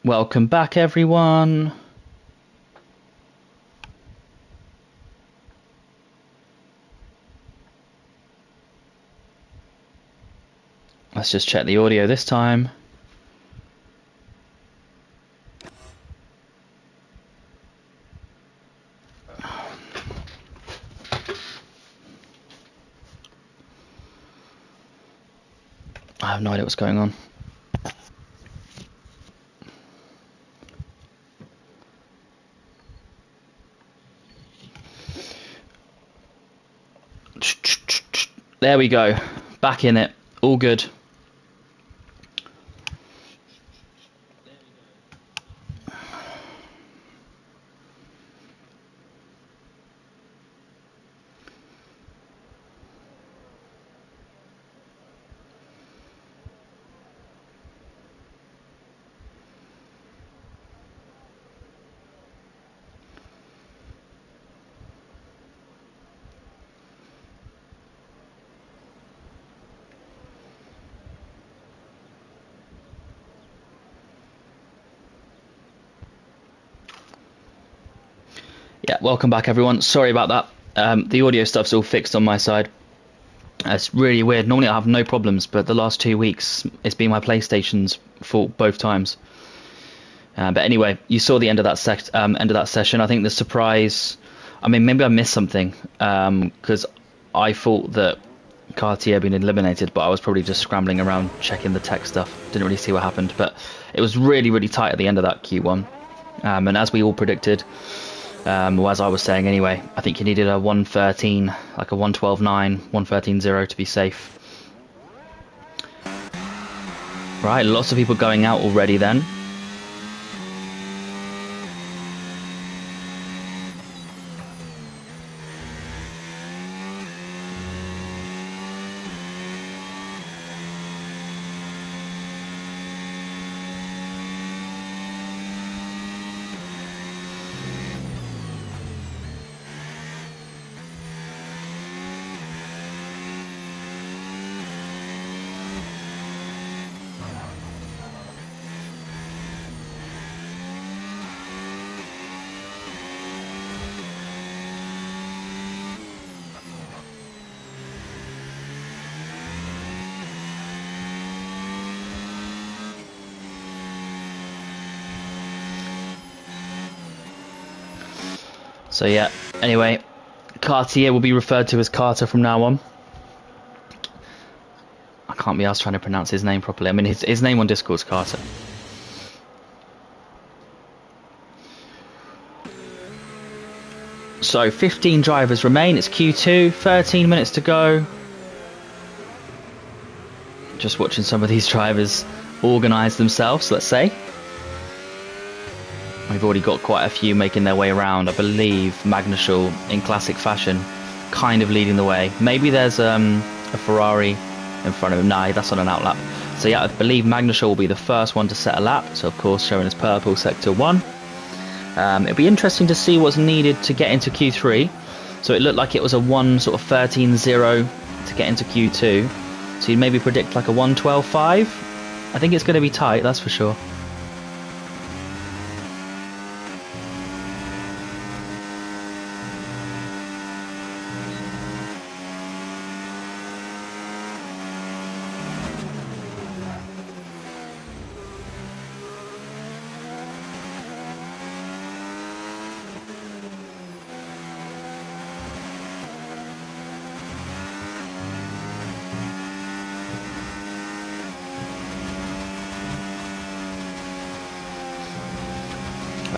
Welcome back, everyone. Let's just check the audio this time. I have no idea what's going on. There we go. Back in it. All good. Yeah, welcome back, everyone. Sorry about that. The audio stuff's all fixed on my side. It's really weird. Normally I have no problems, but the last 2 weeks it's been my PlayStation's fault both times. But anyway, you saw the end of that session. I think the surprise. I mean, maybe I missed something because I thought that Cartier had been eliminated, but I was probably just scrambling around checking the tech stuff. Didn't really see what happened, but it was really, really tight at the end of that Q1. And as we all predicted. Or as I was saying anyway, I think you needed a 113, like a 112.9, 113.0 to be safe. Right, lots of people going out already then. So yeah, anyway, Cartier will be referred to as Carter from now on. I can't be asked trying to pronounce his name properly. I mean, his name on Discord is Carter. So 15 drivers remain. It's Q2, 13 minutes to go. Just watching some of these drivers organise themselves, let's say. We've already got quite a few making their way around. I believe Magnuschel, in classic fashion, kind of leading the way. Maybe there's a Ferrari in front of him. No, that's on an outlap. So yeah, I believe Magnuschel will be the first one to set a lap. So of course, showing his purple sector 1. It'll be interesting to see what's needed to get into Q3. So it looked like it was a 1:13.0 to get into Q2. So you'd maybe predict like a 1:12.5. I think it's going to be tight, that's for sure.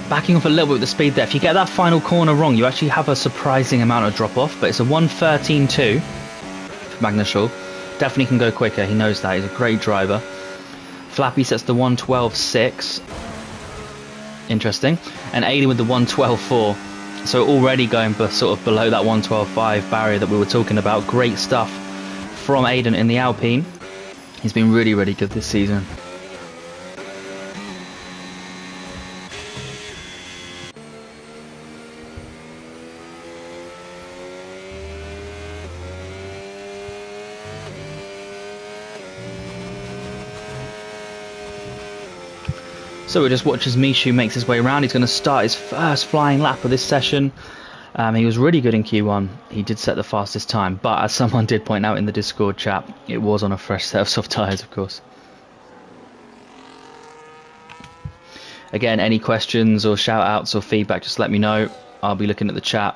Backing off a little bit with the speed there. If you get that final corner wrong, you actually have a surprising amount of drop off, but it's a 1:13.2 for Magnuschel. Definitely can go quicker, he knows that, he's a great driver. Flappy sets the 1:12.6. Interesting. And Aiden with the 1:12.4. So already going sort of below that 1:12.5 barrier that we were talking about. Great stuff from Aiden in the Alpine. He's been really, really good this season. So we'll just watch as Mishu makes his way around. He's going to start his first flying lap of this session. He was really good in Q1. He did set the fastest time, but as someone did point out in the Discord chat, it was on a fresh set of soft tyres, of course. Again, any questions or shout outs or feedback, just let me know. I'll be looking at the chat.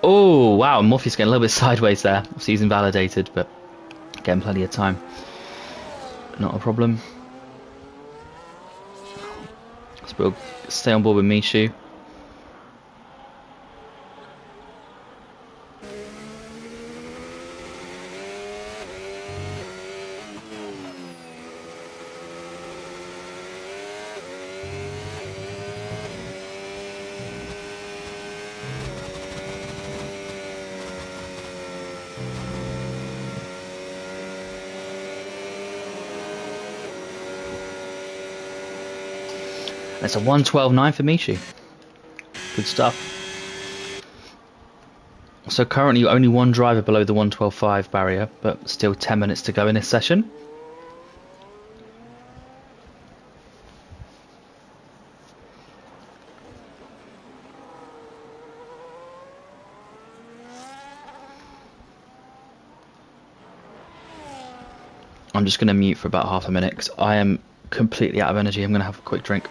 Oh, wow, Morpheus getting a little bit sideways there. He's invalidated, but getting plenty of time. Not a problem. So we'll stay on board with Mishu. It's a 1:12.9 for Mishu. Good stuff. So currently only one driver below the 1:12.5 barrier, but still 10 minutes to go in this session. I'm just going to mute for about half a minute because I am completely out of energy. I'm going to have a quick drink.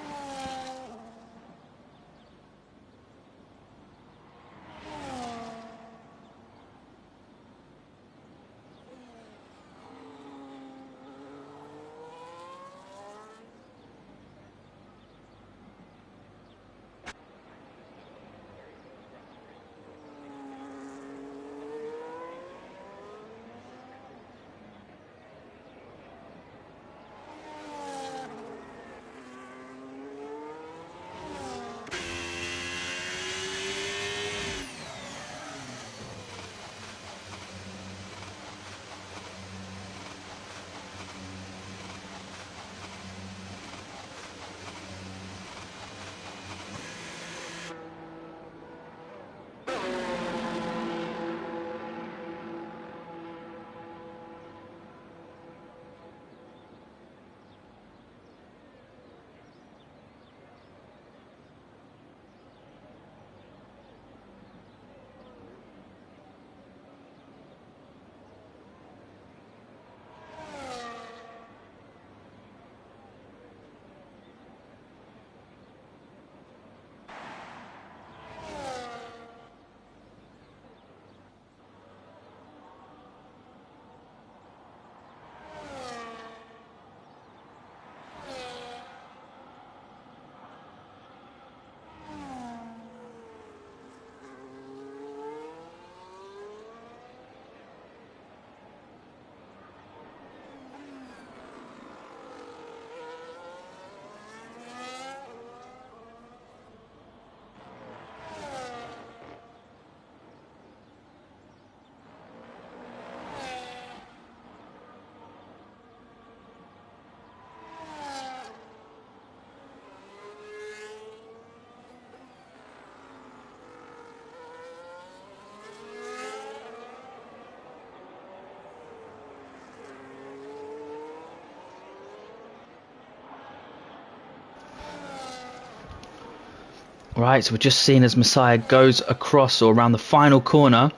Right, so we're just seeing as Messiah goes across or around the final corner.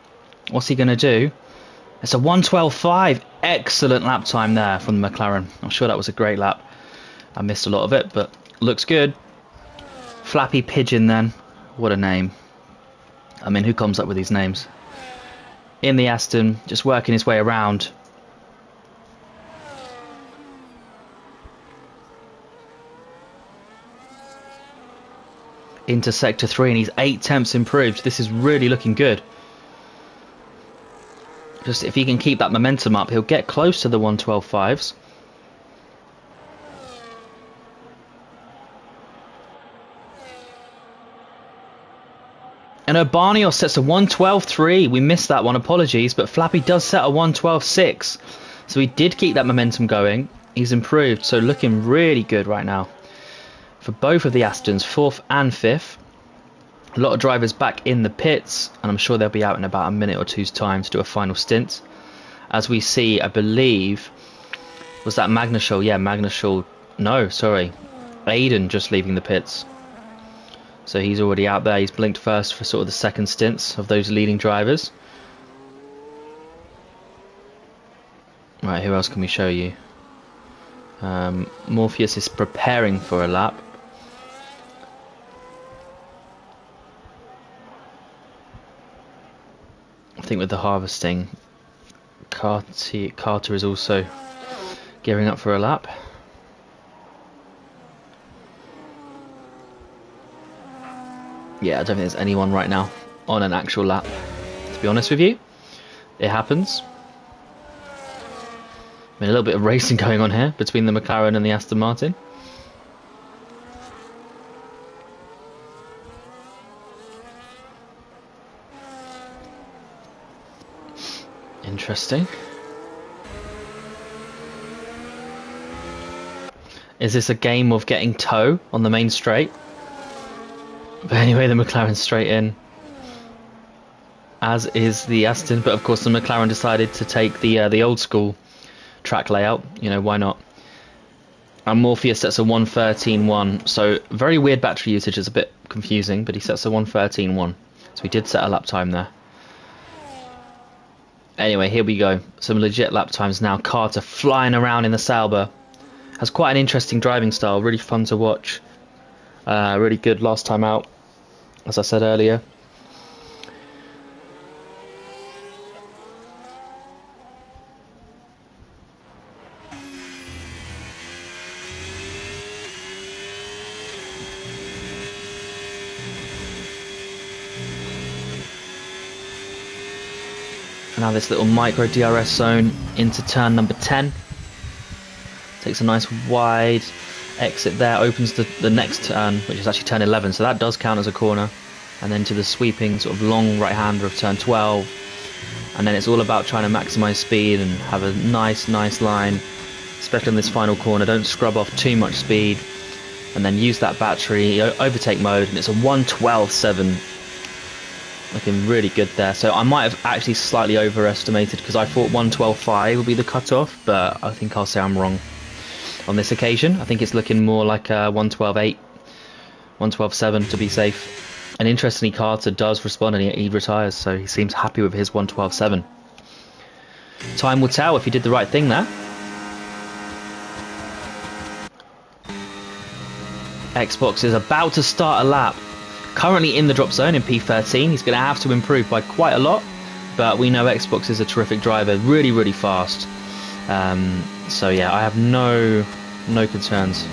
What's he going to do? It's a 1:12.5. Excellent lap time there from the McLaren. I'm sure that was a great lap. I missed a lot of it, but looks good. Flappy Pigeon then. What a name. I mean, who comes up with these names? In the Aston, just working his way around. Into sector 3, and he's 8 tenths improved. This is really looking good. Just if he can keep that momentum up, he'll get close to the 1:12.5s. And Urbanios sets a 1:12.3. We missed that one, apologies, but Flappy does set a 1:12.6. So he did keep that momentum going. He's improved, so looking really good right now for both of the Astons, 4th and 5th. A lot of drivers back in the pits, and I'm sure they'll be out in about a minute or two's time to do a final stint. As we see, I believe, was that Magnuschel? Yeah, Magnuschel. No, sorry, Aiden just leaving the pits. So he's already out there. He's blinked first for sort of the second stints of those leading drivers. Right, who else can we show you? Morpheus is preparing for a lap. I think with the harvesting, Carter is also gearing up for a lap. Yeah, I don't think there's anyone right now on an actual lap, to be honest with you. It happens. I mean, a little bit of racing going on here between the McLaren and the Aston Martin. Interesting. Is this a game of getting toe on the main straight? But anyway, the McLaren's straight in, as is the Aston. But of course, the McLaren decided to take the old school track layout. You know, why not? And Morpheus sets a 1:13.1, so very weird battery usage. It's a bit confusing, but he sets a 1:13.1, so he did set a lap time there. Anyway, here we go. Some legit lap times now. Carter flying around in the Sauber. Has quite an interesting driving style. Really fun to watch. Really good last time out, as I said earlier. And now this little micro DRS zone into turn number 10. Takes a nice wide exit there, opens the next turn, which is actually turn 11, so that does count as a corner. And then to the sweeping sort of long right-hander of turn 12. And then it's all about trying to maximise speed and have a nice line, especially in this final corner. Don't scrub off too much speed. And then use that battery, overtake mode, and it's a 1:12.7. Looking really good there. So I might have actually slightly overestimated, because I thought 1:12.5 would be the cutoff, but I think I'll say I'm wrong on this occasion. I think it's looking more like a 1:12.8, 1:12.7 to be safe. And interestingly, Carter does respond and he retires, so he seems happy with his 1:12.7. Time will tell if he did the right thing there. Xbox is about to start a lap. Currently in the drop zone in P13. He's going to have to improve by quite a lot, but we know Xbox is a terrific driver, really fast. So yeah, I have no concerns.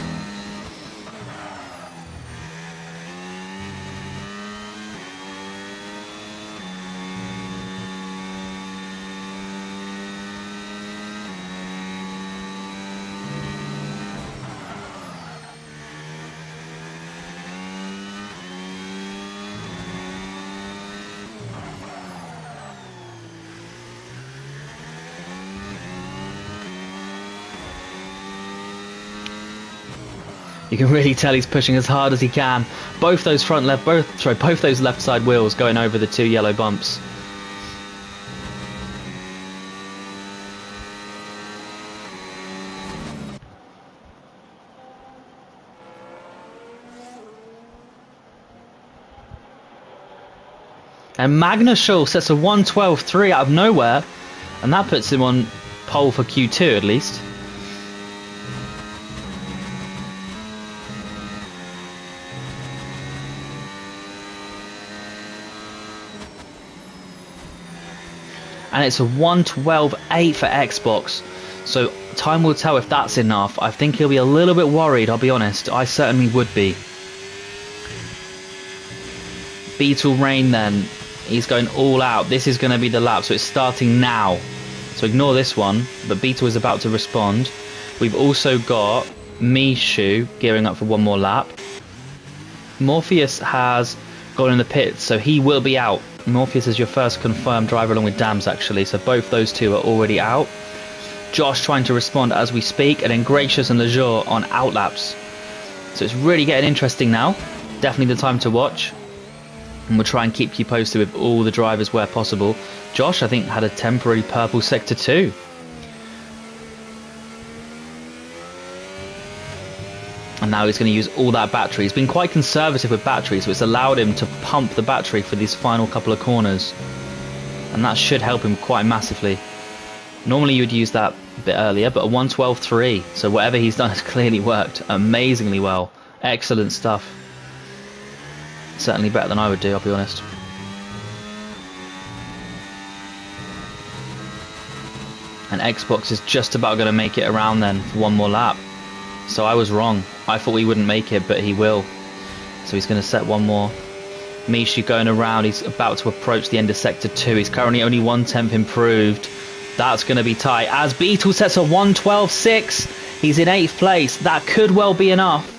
You can really tell he's pushing as hard as he can. Both those both those left side wheels going over the two yellow bumps. And Magnuschel sets a 1:12.3 out of nowhere, and that puts him on pole for Q2 at least. And it's a 1:12.8 for Xbox, so time will tell if that's enough. I think he'll be a little bit worried, I'll be honest. I certainly would be. Beetle Rain then, he's going all out. This is going to be the lap, so it's starting now. So ignore this one, but Beetle is about to respond. We've also got Mishu gearing up for one more lap. Morpheus has gone in the pits, so he will be out. Morpheus is your first confirmed driver along with Dams actually, so both those two are already out. Josh trying to respond as we speak, and then Gracious and Lejeune on outlaps. So it's really getting interesting now. Definitely the time to watch. And we'll try and keep you posted with all the drivers where possible. Josh, I think, had a temporary purple sector 2. And now he's going to use all that battery. He's been quite conservative with battery, so it's allowed him to pump the battery for these final couple of corners. And that should help him quite massively. Normally you'd use that a bit earlier, but a 1:12.3. So whatever he's done has clearly worked amazingly well. Excellent stuff. Certainly better than I would do, I'll be honest. And Xbox is just about going to make it around then for one more lap. So I was wrong. I thought he wouldn't make it, but he will. So he's going to set one more. Mishu going around. He's about to approach the end of Sector 2. He's currently only 1/10 improved. That's going to be tight. As Beetle sets a 1:12.6. He's in 8th place. That could well be enough.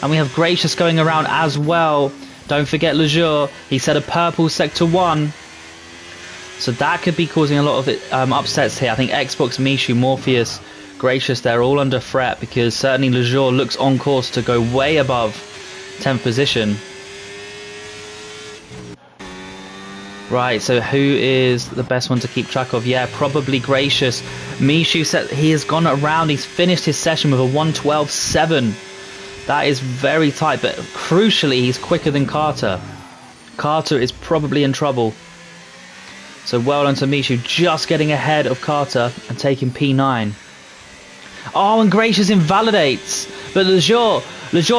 And we have Gracious going around as well. Don't forget Lejeune. He set a purple Sector 1. So that could be causing a lot of upsets here. I think Xbox, Mishu, Morpheus, Gracious, they're all under threat because certainly Lejeune looks on course to go way above 10th position. Right, so who is the best one to keep track of? Yeah, probably Gracious. Mishu said he has gone around. He's finished his session with a 1:12.7. That is very tight, but crucially, he's quicker than Carter. Carter is probably in trouble. So well done to Mishu, just getting ahead of Carter and taking P9. Oh, and Gracious invalidates. But Lejeune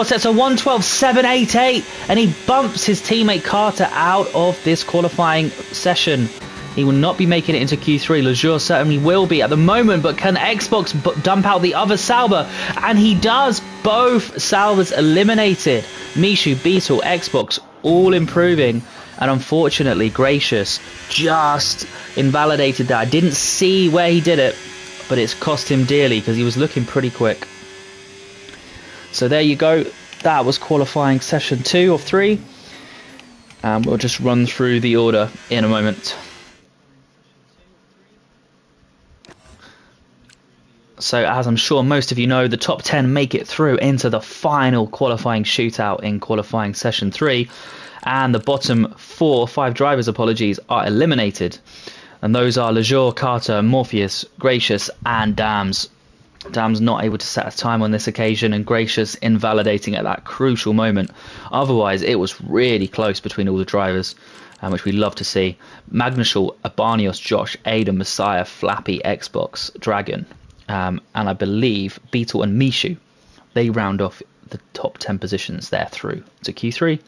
sets a 1:12.788, and he bumps his teammate Carter out of this qualifying session. He will not be making it into Q3. Lejeune certainly will be at the moment, but can Xbox dump out the other Sauber? And he does. Both Saubers eliminated. Mishu, Beetle, Xbox all improving. And unfortunately, Gracious just invalidated that. I didn't see where he did it, but it's cost him dearly because he was looking pretty quick. So there you go. That was qualifying session 2 of 3. And we'll just run through the order in a moment. So as I'm sure most of you know, the top 10 make it through into the final qualifying shootout in qualifying session 3. And the bottom 5 drivers, apologies, are eliminated. And those are Lejeune, Carter, Morpheus, Gracious, and Dams. Dams not able to set a time on this occasion, and Gracious invalidating at that crucial moment. Otherwise, it was really close between all the drivers, which we love to see. Magnushaw, Abanios, Josh, Aiden, Messiah, Flappy, Xbox, Dragon, and I believe Beetle and Mishu. They round off the top 10 positions there through to Q3.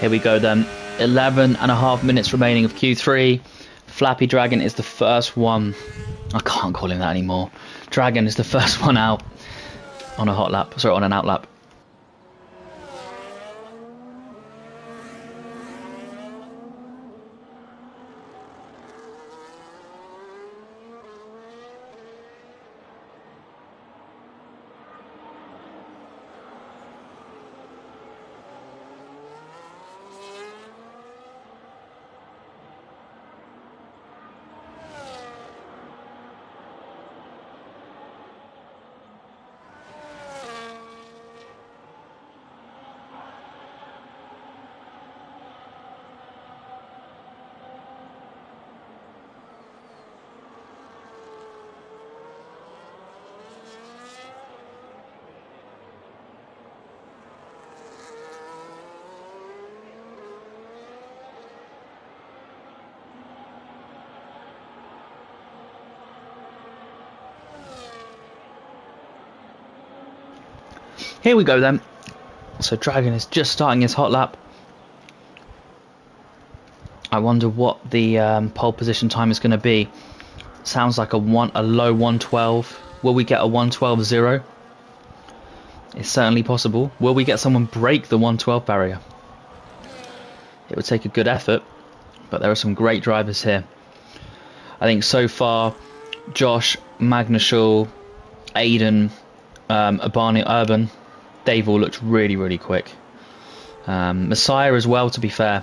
Here we go then. 11.5 minutes remaining of Q3. Flappy Dragon is the first one. I can't call him that anymore. Dragon is the first one out on a hot lap. Sorry, on an out lap. Here we go then. So Dragon is just starting his hot lap. I wonder what the pole position time is going to be. Sounds like a low 112. Will we get a 112.0? It's certainly possible. Will we get someone break the 112 barrier? It would take a good effort, but there are some great drivers here. I think so far, Josh, Magnushul, Aiden, Abani, Urban, they've all looked really, really quick. Messiah as well, to be fair.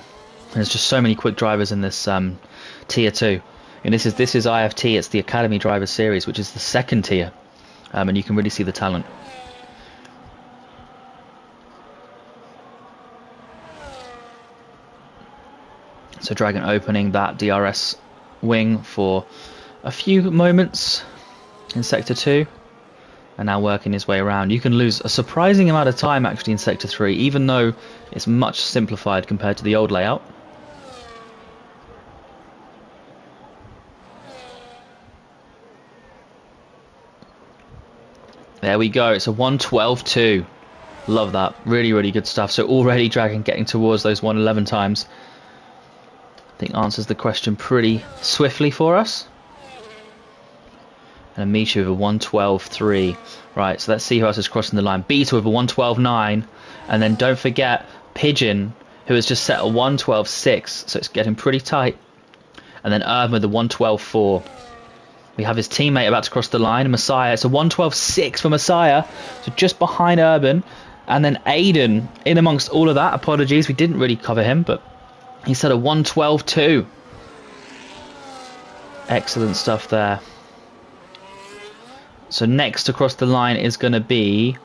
There's just so many quick drivers in this tier 2. And this is IFT, it's the Academy Drivers Series, which is the second tier. And you can really see the talent. So Dragon opening that DRS wing for a few moments in Sector 2. And now working his way around. You can lose a surprising amount of time actually in Sector 3, even though it's much simplified compared to the old layout. There we go, it's a 112.2. Love that, really, really good stuff. So already Dragon getting towards those 111 times. I think answers the question pretty swiftly for us. And Amisha with a 112.3. Right, so let's see who else is crossing the line. Beta with a 112.9. And then don't forget Pigeon, who has just set a 112.6. So it's getting pretty tight. And then Urban with a 112.4. We have his teammate about to cross the line, Messiah. It's a 112.6 for Messiah. So just behind Urban. And then Aiden in amongst all of that. Apologies, we didn't really cover him, but he said a 112.2. Excellent stuff there. So next across the line is going to be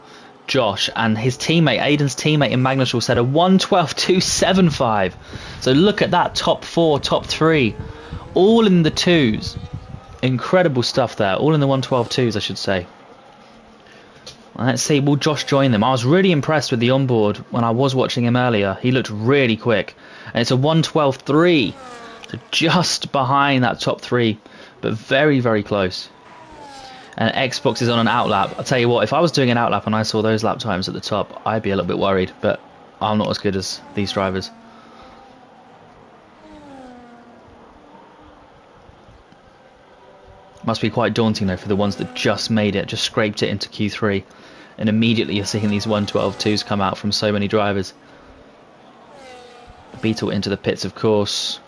Josh, and his teammate, Aiden's teammate in Magnushul, said a 112.275. So look at that, top 4, top 3, all in the 2s. Incredible stuff there, all in the 112.2s, I should say. Let's see, will Josh join them? I was really impressed with the onboard when I was watching him earlier. He looked really quick, and it's a 112.3, so just behind that top 3, but very, very close. And Xbox is on an outlap. I'll tell you what, if I was doing an outlap and I saw those lap times at the top, I'd be a little bit worried, but I'm not as good as these drivers. Must be quite daunting though for the ones that just made it, just scraped it into Q3, and immediately you're seeing these 112.2s come out from so many drivers. Beetle into the pits, of course.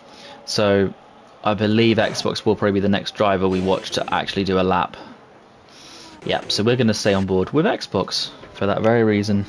So I believe Xbox will probably be the next driver we watch to actually do a lap. Yep, so we're going to stay on board with Xbox for that very reason.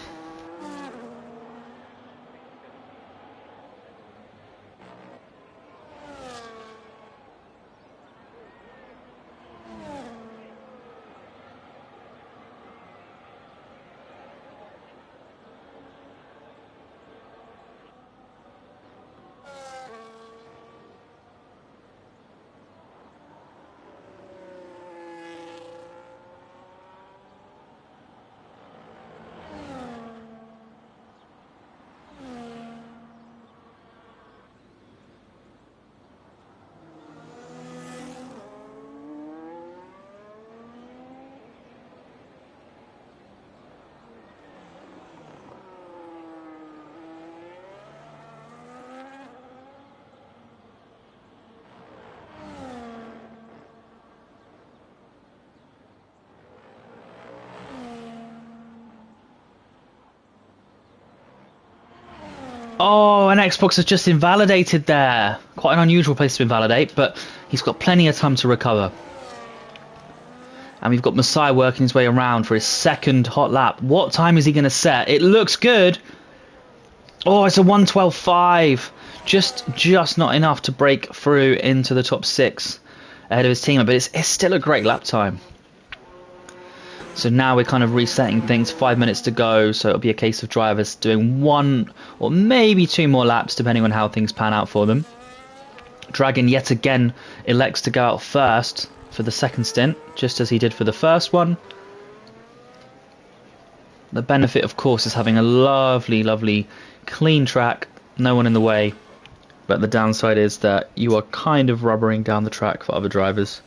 Oh, and Xbox has just invalidated there. Quite an unusual place to invalidate, but he's got plenty of time to recover. And we've got Messiah working his way around for his second hot lap. What time is he going to set? It looks good. Oh, it's a 112.5. Just not enough to break through into the top 6 ahead of his teammate, but it's still a great lap time. So now we're kind of resetting things, 5 minutes to go, so it'll be a case of drivers doing 1 or maybe 2 more laps depending on how things pan out for them. Dragon yet again elects to go out first for the second stint, just as he did for the first one. The benefit, of course, is having a lovely, lovely clean track, no one in the way, but the downside is that you are kind of rubbering down the track for other drivers.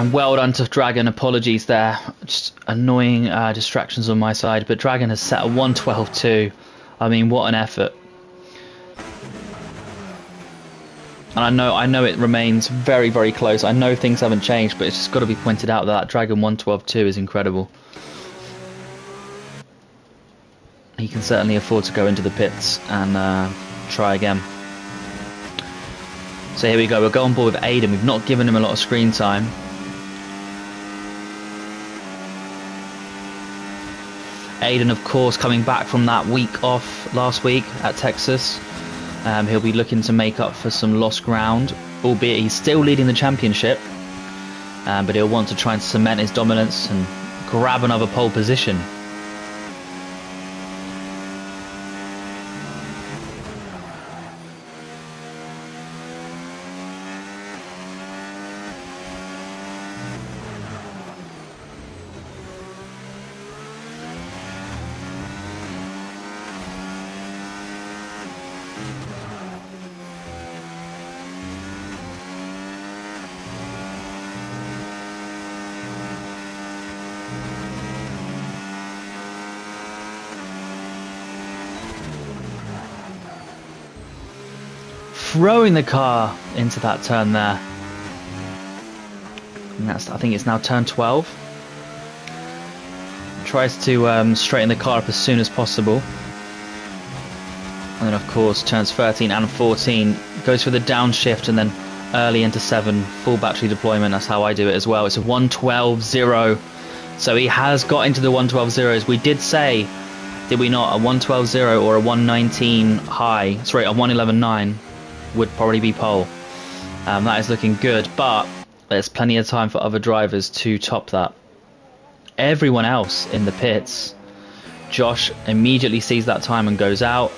And well done to Dragon. Apologies there. Just annoying distractions on my side. But Dragon has set a 1:12.2. I mean, what an effort. And I know it remains very, very close. I know things haven't changed, but it's just got to be pointed out that Dragon 1:12.2 is incredible. He can certainly afford to go into the pits and try again. So here we go. We'll go on board with Aiden. We've not given him a lot of screen time. Aiden, of course, coming back from that week off last week at Texas. He'll be looking to make up for some lost ground, albeit he's still leading the championship. But he'll want to try and cement his dominance and grab another pole position. Throwing the car into that turn there. And I think it's now turn 12. Tries to straighten the car up as soon as possible. And then of course turns 13 and 14. Goes for the downshift and then early into 7. Full battery deployment. That's how I do it as well. It's a 1:12.0. So he has got into the 1:12.0s. We did say, did we not, a 1:12.0 or a 1:19 high. Sorry, a 1:11.9. Would probably be pole. That is looking good, but there's plenty of time for other drivers to top that. Everyone else in the pits, Josh immediately sees that time and goes out.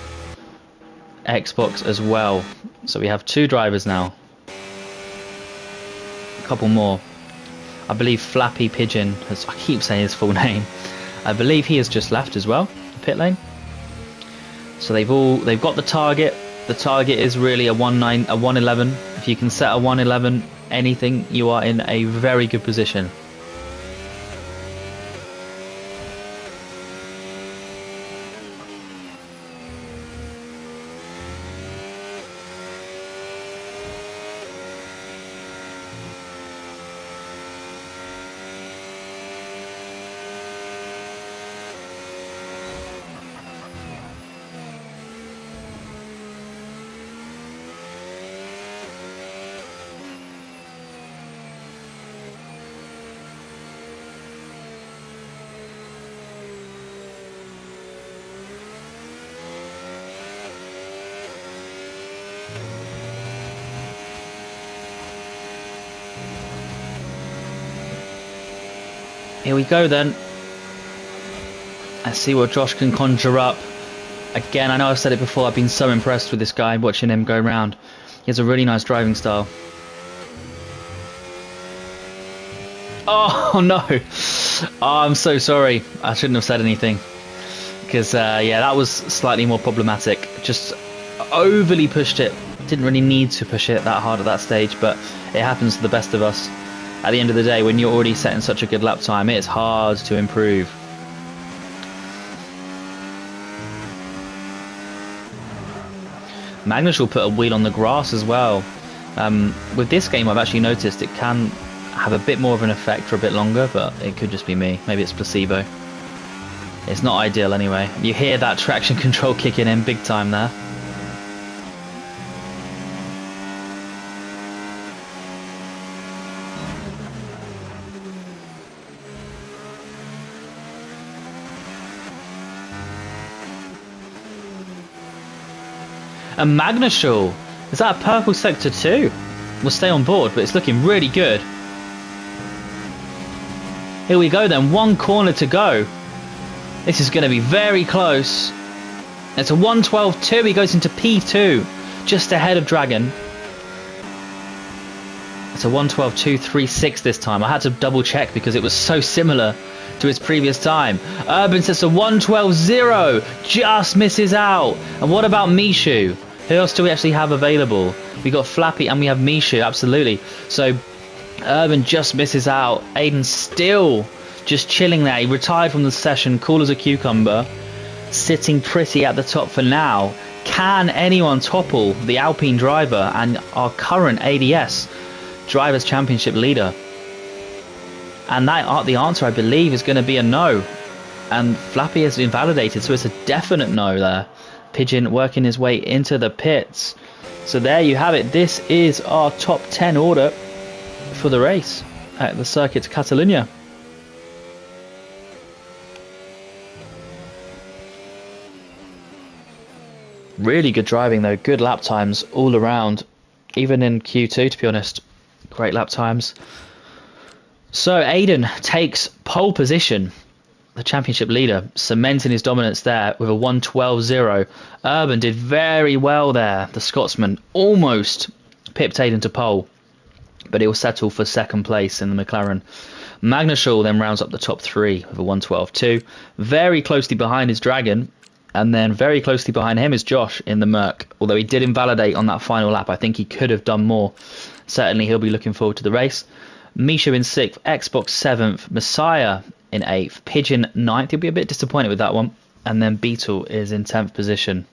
Xbox as well. So we have 2 drivers now. A couple more. I believe Flappy Pigeon has, I keep saying his full name. I believe he has just left as well, the pit lane. So they've got the target. The target is really a 1:11. If you can set a 1:11 anything, you are in a very good position. Here we go then. Let's see what Josh can conjure up. Again, I know I've said it before, I've been so impressed with this guy, watching him go around. He has a really nice driving style. Oh no! Oh, I'm so sorry. I shouldn't have said anything. Because, yeah, that was slightly more problematic. Just overly pushed it. Didn't really need to push it that hard at that stage, but it happens to the best of us. At the end of the day, when you're already setting such a good lap time, it's hard to improve. Magnus will put a wheel on the grass as well. With this game, I've actually noticed it can have a bit more of an effect for a bit longer, but it could just be me. Maybe it's placebo. It's not ideal anyway. You hear that traction control kicking in big time there. A Magnushul. Is that a purple sector too? We'll stay on board, but it's looking really good. Here we go then, 1 corner to go. This is going to be very close. It's a 1:12.2. He goes into P2, just ahead of Dragon. It's a 1:12.236 this time. I had to double check because it was so similar to his previous time. Urban says a 1:12.0, just misses out. And what about Mishu? Who else do we actually have available? We got Flappy and we have Mishu, absolutely. So Urban just misses out. Aiden still just chilling there. He retired from the session, cool as a cucumber, sitting pretty at the top for now. Can anyone topple the Alpine driver and our current ADS Drivers' Championship leader? And the answer, I believe, is going to be a no. And Flappy has been validated, so it's a definite no there. Pigeon working his way into the pits. So there you have it. This is our top 10 order for the race at the Circuit de Catalunya. Really good driving though, good lap times all around, even in Q2 to be honest, great lap times. So Aiden takes pole position, the championship leader, cementing his dominance there with a 1:12.0. Urban did very well there, the Scotsman almost pipped Aiden to pole, but he'll settle for second place in the McLaren. Magnuschal then rounds up the top three with a 1:12.2, very closely behind his Dragon. And then very closely behind him is Josh in the Merc. Although he did invalidate on that final lap, I think he could have done more. Certainly he'll be looking forward to the race. Misha in 6th, Xbox 7th, Messiah in 8th, Pigeon 9th. He'll be a bit disappointed with that one. And then Beetle is in 10th position.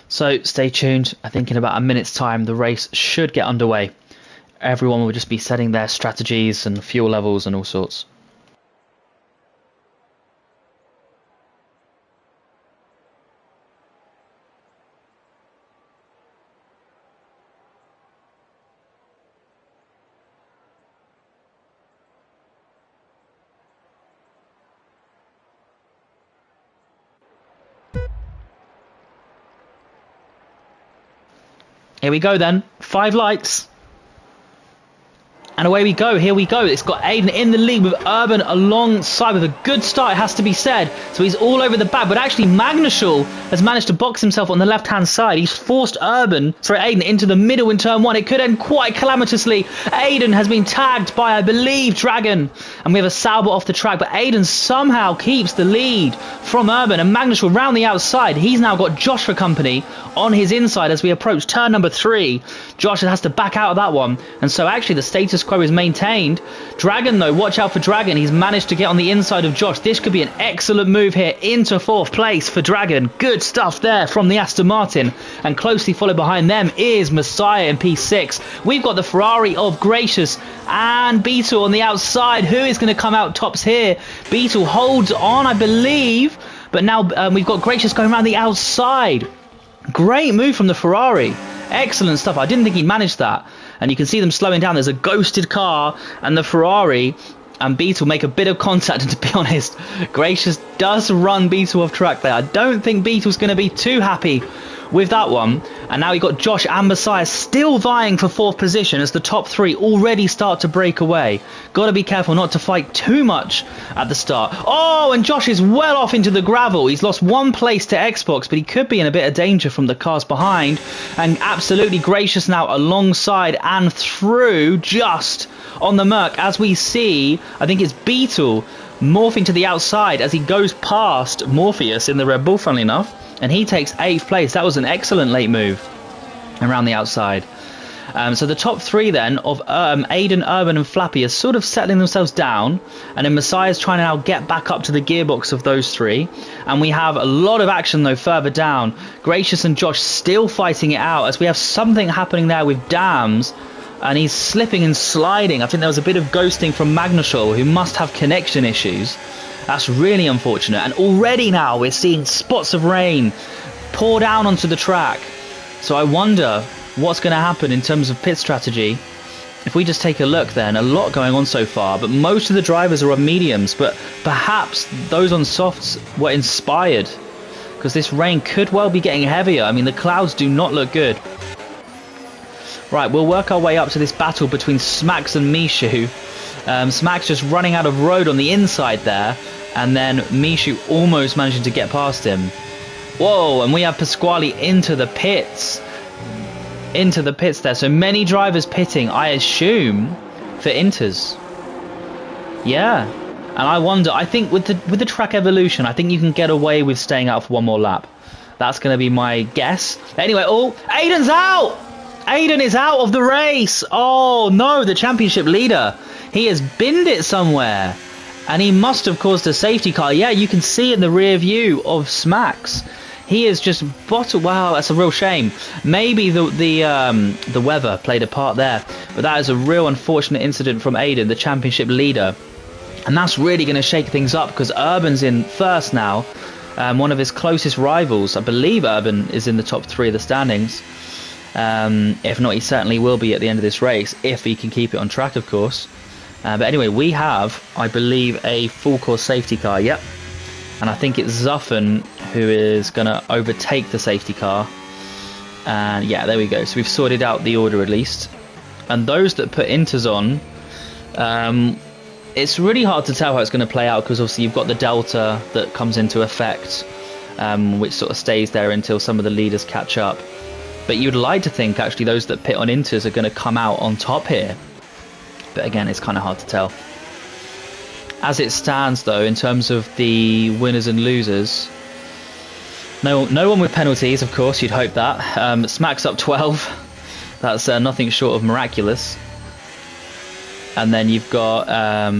So stay tuned. I think in about a minute's time the race should get underway. Everyone will just be setting their strategies and fuel levels and all sorts. Here we go then. 5 lights. And away we go. Here we go. It's got Aiden in the lead with Urban alongside with a good start, it has to be said. So he's all over the back. But actually Magnuschal has managed to box himself on the left-hand side. He's forced Aiden into the middle in turn 1. It could end quite calamitously. Aiden has been tagged by, I believe, Dragon. And we have a Sauber off the track. But Aiden somehow keeps the lead from Urban. And Magnuschal round the outside. He's now got Josh for company on his inside as we approach turn number 3. Josh has to back out of that one. And so actually the status quo is maintained. Dragon though, watch out for Dragon. He's managed to get on the inside of Josh. This could be an excellent move here into 4th place for Dragon. Good stuff there from the Aston Martin. And closely followed behind them is Messiah in P6. We've got the Ferrari of Gracious and Beetle on the outside. Who is going to come out tops here? Beetle holds on, I believe. But now we've got Gracious going around the outside. Great move from the Ferrari. Excellent stuff. I didn't think he'd managed that. And you can see them slowing down. There's a ghosted car and the Ferrari and Beetle make a bit of contact. And to be honest, Gracious does run Beetle off track there. I don't think Beetle's going to be too happy with that one. And now we've got Josh and Messiah still vying for 4th position as the top 3 already start to break away. Got to be careful not to fight too much at the start. Oh, and Josh is well off into the gravel. He's lost 1 place to Xbox, but he could be in a bit of danger from the cars behind. And absolutely Gracious now alongside and through just on the Merc as we see, I think it's Beetle morphing to the outside as he goes past Morpheus in the Red Bull, funnily enough. and he takes 8th place. That was an excellent late move around the outside. So the top 3 then of Aiden, Urban and Flappy are sort of settling themselves down, and then Messiah's trying to now get back up to the gearbox of those 3. And we have a lot of action though further down. Gracious and Josh still fighting it out, as we have something happening there with Dams, and he's slipping and sliding. I think there was a bit of ghosting from Magnashol, who must have connection issues. That's really unfortunate. And already now we're seeing spots of rain pour down onto the track. So I wonder what's going to happen in terms of pit strategy. If we just take a look then, a lot going on so far, but most of the drivers are on mediums, but perhaps those on softs were inspired, because this rain could well be getting heavier. I mean, the clouds do not look good. Right, we'll work our way up to this battle between Smacks and Mishu. Smacks just running out of road on the inside there, and then Mishu almost managing to get past him. Whoa, and we have Pasquale into the pits. Into the pits there. So many drivers pitting, I assume, for Inters. Yeah. And I wonder, I think with the track evolution, I think you can get away with staying out for one more lap. That's going to be my guess. Anyway, oh, Aiden's out! Aiden is out of the race! Oh no, the championship leader. He has binned it somewhere. And he must have caused a safety car. Yeah, you can see in the rear view of Smacks. He is just bottled. Wow, that's a real shame. Maybe the weather played a part there, but that is a real unfortunate incident from Aiden, the championship leader, and that's really going to shake things up, because Urban's in first now. One of his closest rivals, I believe Urban, is in the top 3 of the standings. If not, he certainly will be at the end of this race, if he can keep it on track, of course. But anyway, we have, I believe, a full course safety car. Yep. And I think it's Zuffen who is going to overtake the safety car. And yeah, there we go. So we've sorted out the order at least. And those that put Inters on, it's really hard to tell how it's going to play out, because obviously you've got the Delta that comes into effect, which sort of stays there until some of the leaders catch up. But you'd like to think actually those that pit on Inters are going to come out on top here. But again, it's kind of hard to tell. As it stands, though, in terms of the winners and losers, no one with penalties, of course, you'd hope that. Smacks up 12. That's nothing short of miraculous. And then you've got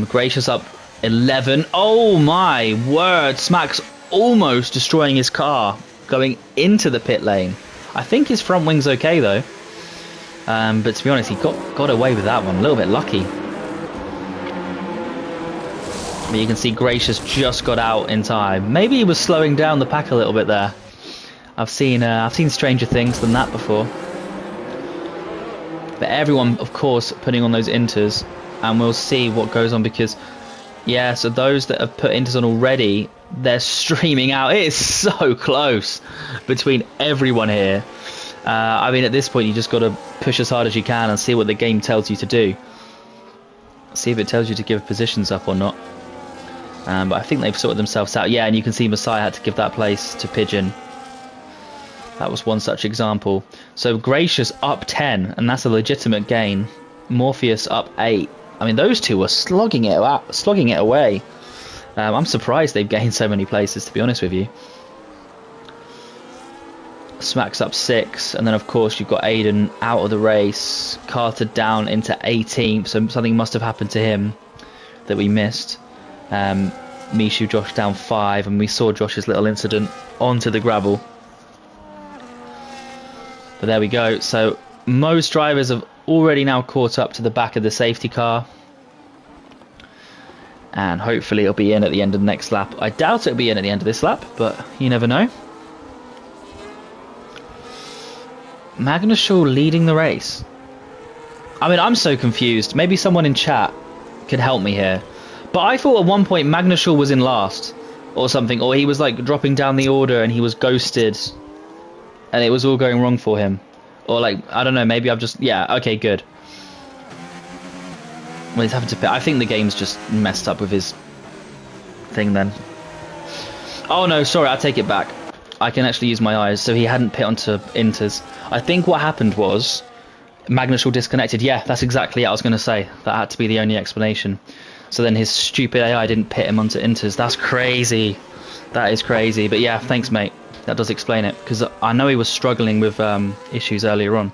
Gracious up 11. Oh, my word. Smacks almost destroying his car, going into the pit lane. I think his front wing's okay, though. But to be honest, he got away with that one. A little bit lucky. But you can see Gracious just got out in time. Maybe he was slowing down the pack a little bit there. I've seen stranger things than that before. But everyone, of course, putting on those Inters, and we'll see what goes on, because yeah, so those that have put Inters on already, they're streaming out. It is so close between everyone here. I mean, at this point, you just got to push as hard as you can and see what the game tells you to do. See if it tells you to give positions up or not. But I think they've sorted themselves out. Yeah, and you can see Messiah had to give that place to Pigeon. That was one such example. So Gracious up 10, and that's a legitimate gain. Morpheus up 8. I mean, those two were slogging it away. I'm surprised they've gained so many places, to be honest with you. Smacks up 6, and then of course you've got Aiden out of the race. Carter down into 18th, so something must have happened to him that we missed. Mishu, Josh down 5, and we saw Josh's little incident onto the gravel. But there we go. So most drivers have already now caught up to the back of the safety car, and hopefully it'll be in at the end of the next lap. I doubt it'll be in at the end of this lap, but you never know. Magnashol leading the race. I mean, I'm so confused. Maybe someone in chat could help me here. But I thought at one point Magnashol was in last or something, or he was like dropping down the order and he was ghosted and it was all going wrong for him. Or like, I don't know, maybe I've just... Yeah, okay, good. Well, he's having to pit. I think the game's just messed up with his thing then. Oh no, sorry, I take it back. I can actually use my eyes, so he hadn't pit onto Inters. I think what happened was Magnashol disconnected. Yeah, that's exactly it I was going to say. That had to be the only explanation. So then his stupid AI didn't pit him onto Inters. That's crazy. That is crazy. But yeah, thanks, mate. that does explain it, because I know he was struggling with issues earlier on.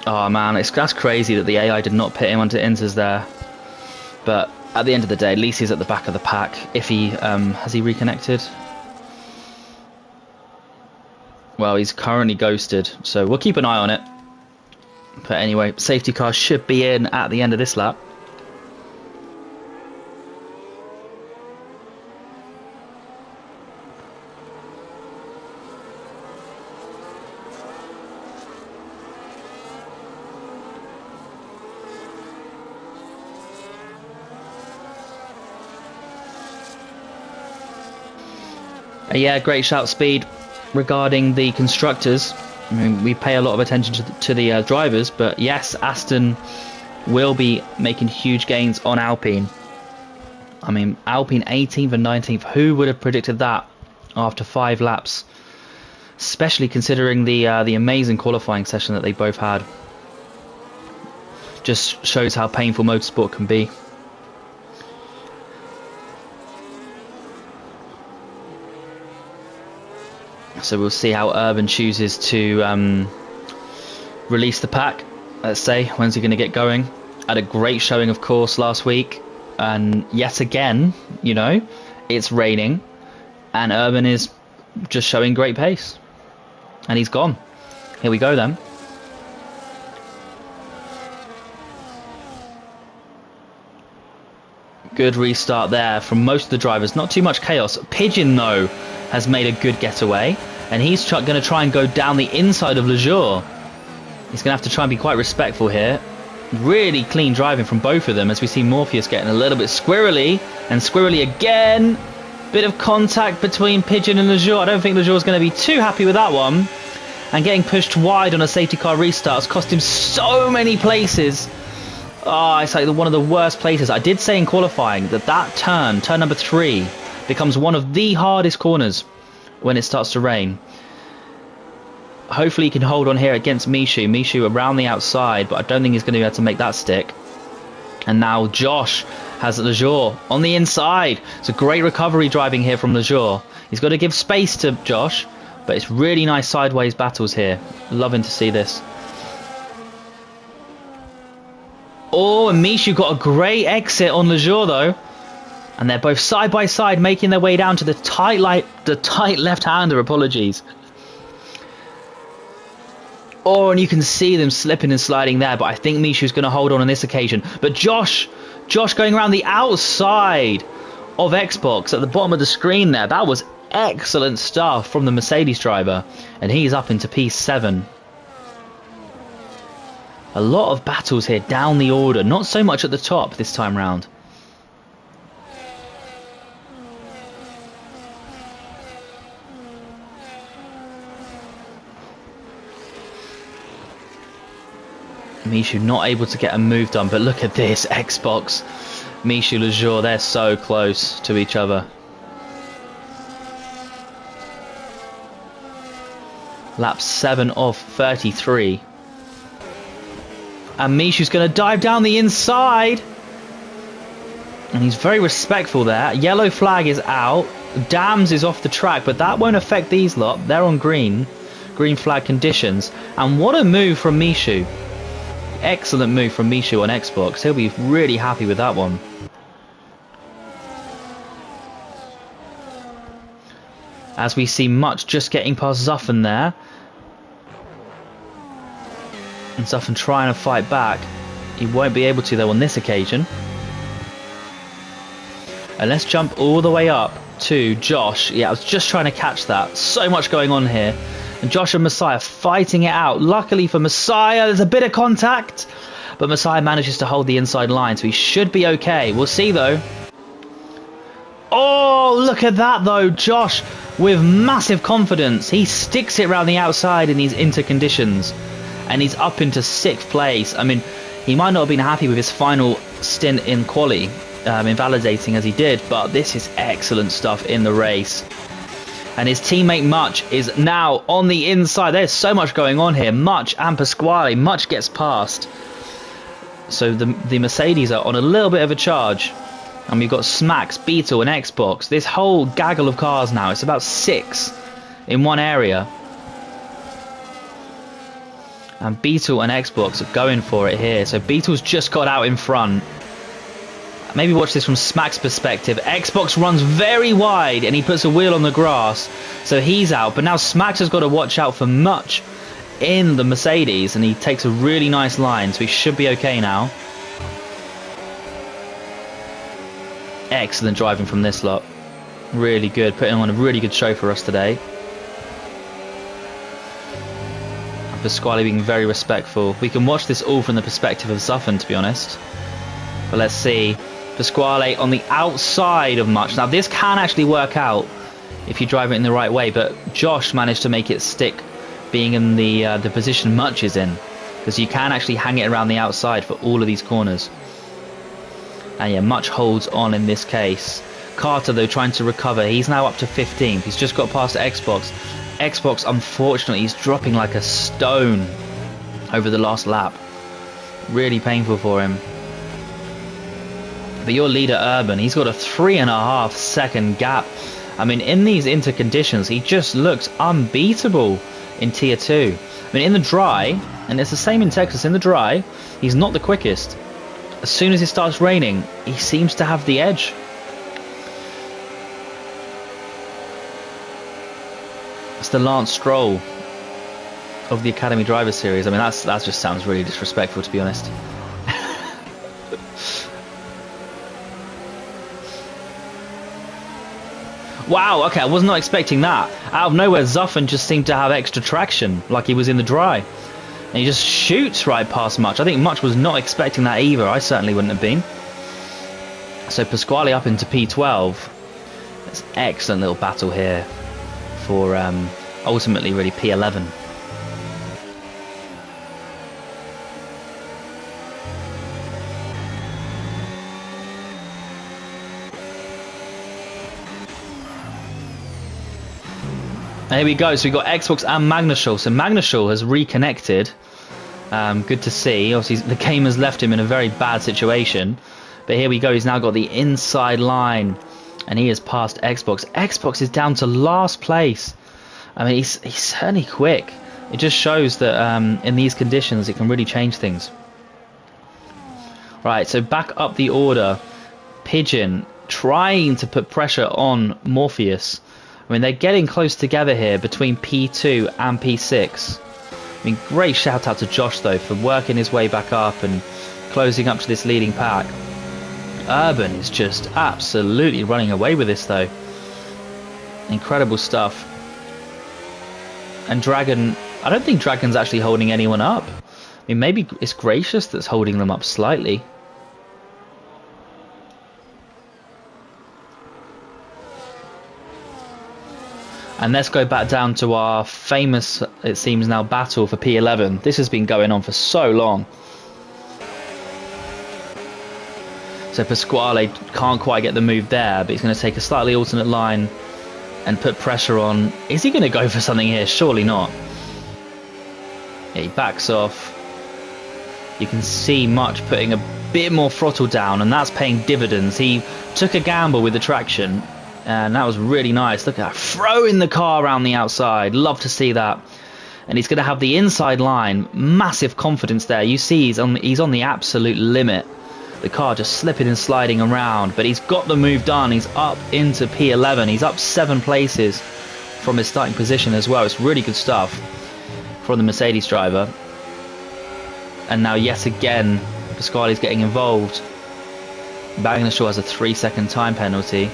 Oh man, that's crazy that the AI did not pit him onto Inters there. But at the end of the day, at least he's at the back of the pack. If he has he reconnected? Well, he's currently ghosted, so we'll keep an eye on it. But anyway, safety car should be in at the end of this lap. Yeah, great shout, Speed. Regarding the constructors, I mean, we pay a lot of attention to the drivers, but yes, Aston will be making huge gains on Alpine. I mean, Alpine 18th and 19th, who would have predicted that after 5 laps? Especially considering the amazing qualifying session that they both had. Just shows how painful motorsport can be. So we'll see how Urban chooses to release the pack. Let's say, when's he going to get going? Had a great showing, of course, last week. And yet again, you know, it's raining. And Urban is just showing great pace. And he's gone. Here we go then. Good restart there from most of the drivers. Not too much chaos. Pigeon, though, has made a good getaway. And he's going to try and go down the inside of Lejour. He's going to have to try and be quite respectful here. Really clean driving from both of them, as we see Morpheus getting a little bit squirrely. And squirrely again. Bit of contact between Pigeon and Lejour. I don't think Lejour's going to be too happy with that one. And getting pushed wide on a safety car restart has cost him so many places. Oh, it's like one of the worst places. I did say in qualifying that turn number 3, becomes one of the hardest corners when it starts to rain. Hopefully he can hold on here against Mishu. Mishu around the outside, but I don't think he's going to be able to make that stick. And now Josh has Lejour on the inside. It's a great recovery driving here from Lejour. He's got to give space to Josh, but it's really nice sideways battles here. Loving to see this. Oh, and Mishu got a great exit on Lejour though. And they're both side by side, making their way down to the tight left-hander. Apologies. Oh, and you can see them slipping and sliding there. But I think Mishu's going to hold on this occasion. But Josh going around the outside of Xbox at the bottom of the screen there. That was excellent stuff from the Mercedes driver. And he's up into P7. A lot of battles here down the order. Not so much at the top this time round. Mishu not able to get a move done, but look at this, Xbox. Mishu, Lejour, they're so close to each other. Lap 7 of 33. And Mishu's going to dive down the inside. And he's very respectful there. Yellow flag is out. Dams is off the track, but that won't affect these lot. They're on green. Green flag conditions. And what a move from Mishu. Excellent move from Mishu on Xbox. He'll be really happy with that one. As we see Much just getting past Zuffen there. And Zuffen trying to fight back. He won't be able to though on this occasion. And let's jump all the way up to Josh. Yeah, I was just trying to catch that. So much going on here. And Josh and Messiah fighting it out. Luckily for Messiah, there's a bit of contact. But Messiah manages to hold the inside line, so he should be okay. We'll see, though. Oh, look at that, though. Josh with massive confidence. He sticks it around the outside in these interconditions. And he's up into 6th place. I mean, he might not have been happy with his final stint in quali, invalidating as he did. But this is excellent stuff in the race. And his teammate Much is now on the inside. There's so much going on here. Much and Pasquale. Much gets past. So the Mercedes are on a little bit of a charge. And we've got Smacks, Beetle and Xbox. This whole gaggle of cars now. It's about 6 in one area. And Beetle and Xbox are going for it here. So Beetle's just got out in front. Maybe watch this from Smack's perspective. Xbox runs very wide and he puts a wheel on the grass. So he's out. But now Smacks has got to watch out for Much in the Mercedes. And he takes a really nice line. So he should be okay now. Excellent driving from this lot. Really good. Putting on a really good show for us today. Pasquale being very respectful. We can watch this all from the perspective of Zuffen, to be honest. But let's see. Pasquale on the outside of Much. Now this can actually work out if you drive it in the right way, but Josh managed to make it stick being in the position Much is in, because you can actually hang it around the outside for all of these corners. And yeah, Much holds on in this case. Carter though trying to recover. He's now up to 15th. He's just got past Xbox. Xbox, unfortunately, he's dropping like a stone over the last lap. Really painful for him. But your leader, Urban, he's got a 3.5 second gap. I mean, in these interconditions, he just looks unbeatable in Tier 2. I mean, in the dry, and it's the same in Texas, in the dry, he's not the quickest. As soon as it starts raining, he seems to have the edge. It's the Lance Stroll of the Academy Driver Series. I mean, that just sounds really disrespectful, to be honest. Wow, okay, I was not expecting that. Out of nowhere, Zuffen just seemed to have extra traction, like he was in the dry. And he just shoots right past Much. I think Much was not expecting that either. I certainly wouldn't have been. So Pasquale up into P12. It's an excellent little battle here for ultimately really P11. Here we go. So we got Xbox and Magnushul. So Magnushul has reconnected. Good to see. Obviously the game has left him in a very bad situation. But here we go. He's now got the inside line. And he has passed Xbox. Xbox is down to last place. I mean, he's certainly quick. It just shows that in these conditions, it can really change things. Right, so back up the order. Pigeon trying to put pressure on Morpheus. I mean, they're getting close together here between P2 and P6. I mean, great shout out to Josh, though, for working his way back up and closing up to this leading pack. Urban is just absolutely running away with this, though. Incredible stuff. And Dragon, I don't think Dragon's actually holding anyone up. I mean, maybe it's Gracious that's holding them up slightly. And let's go back down to our famous, it seems now, battle for P11. This has been going on for so long. So Pasquale can't quite get the move there, but he's going to take a slightly alternate line and put pressure on. Is he going to go for something here? Surely not. Yeah, he backs off. You can see Much putting a bit more throttle down, and that's paying dividends. He took a gamble with the traction, and that was really nice. Look at that, throwing the car around the outside. Love to see that. And he's going to have the inside line. Massive confidence there. You see he's on the absolute limit. The car just slipping and sliding around, but he's got the move done. He's up into P11. He's up 7 places from his starting position as well. It's really good stuff from the Mercedes driver. And now yet again, Pasquale's getting involved. Magnushul has a 3-second time penalty.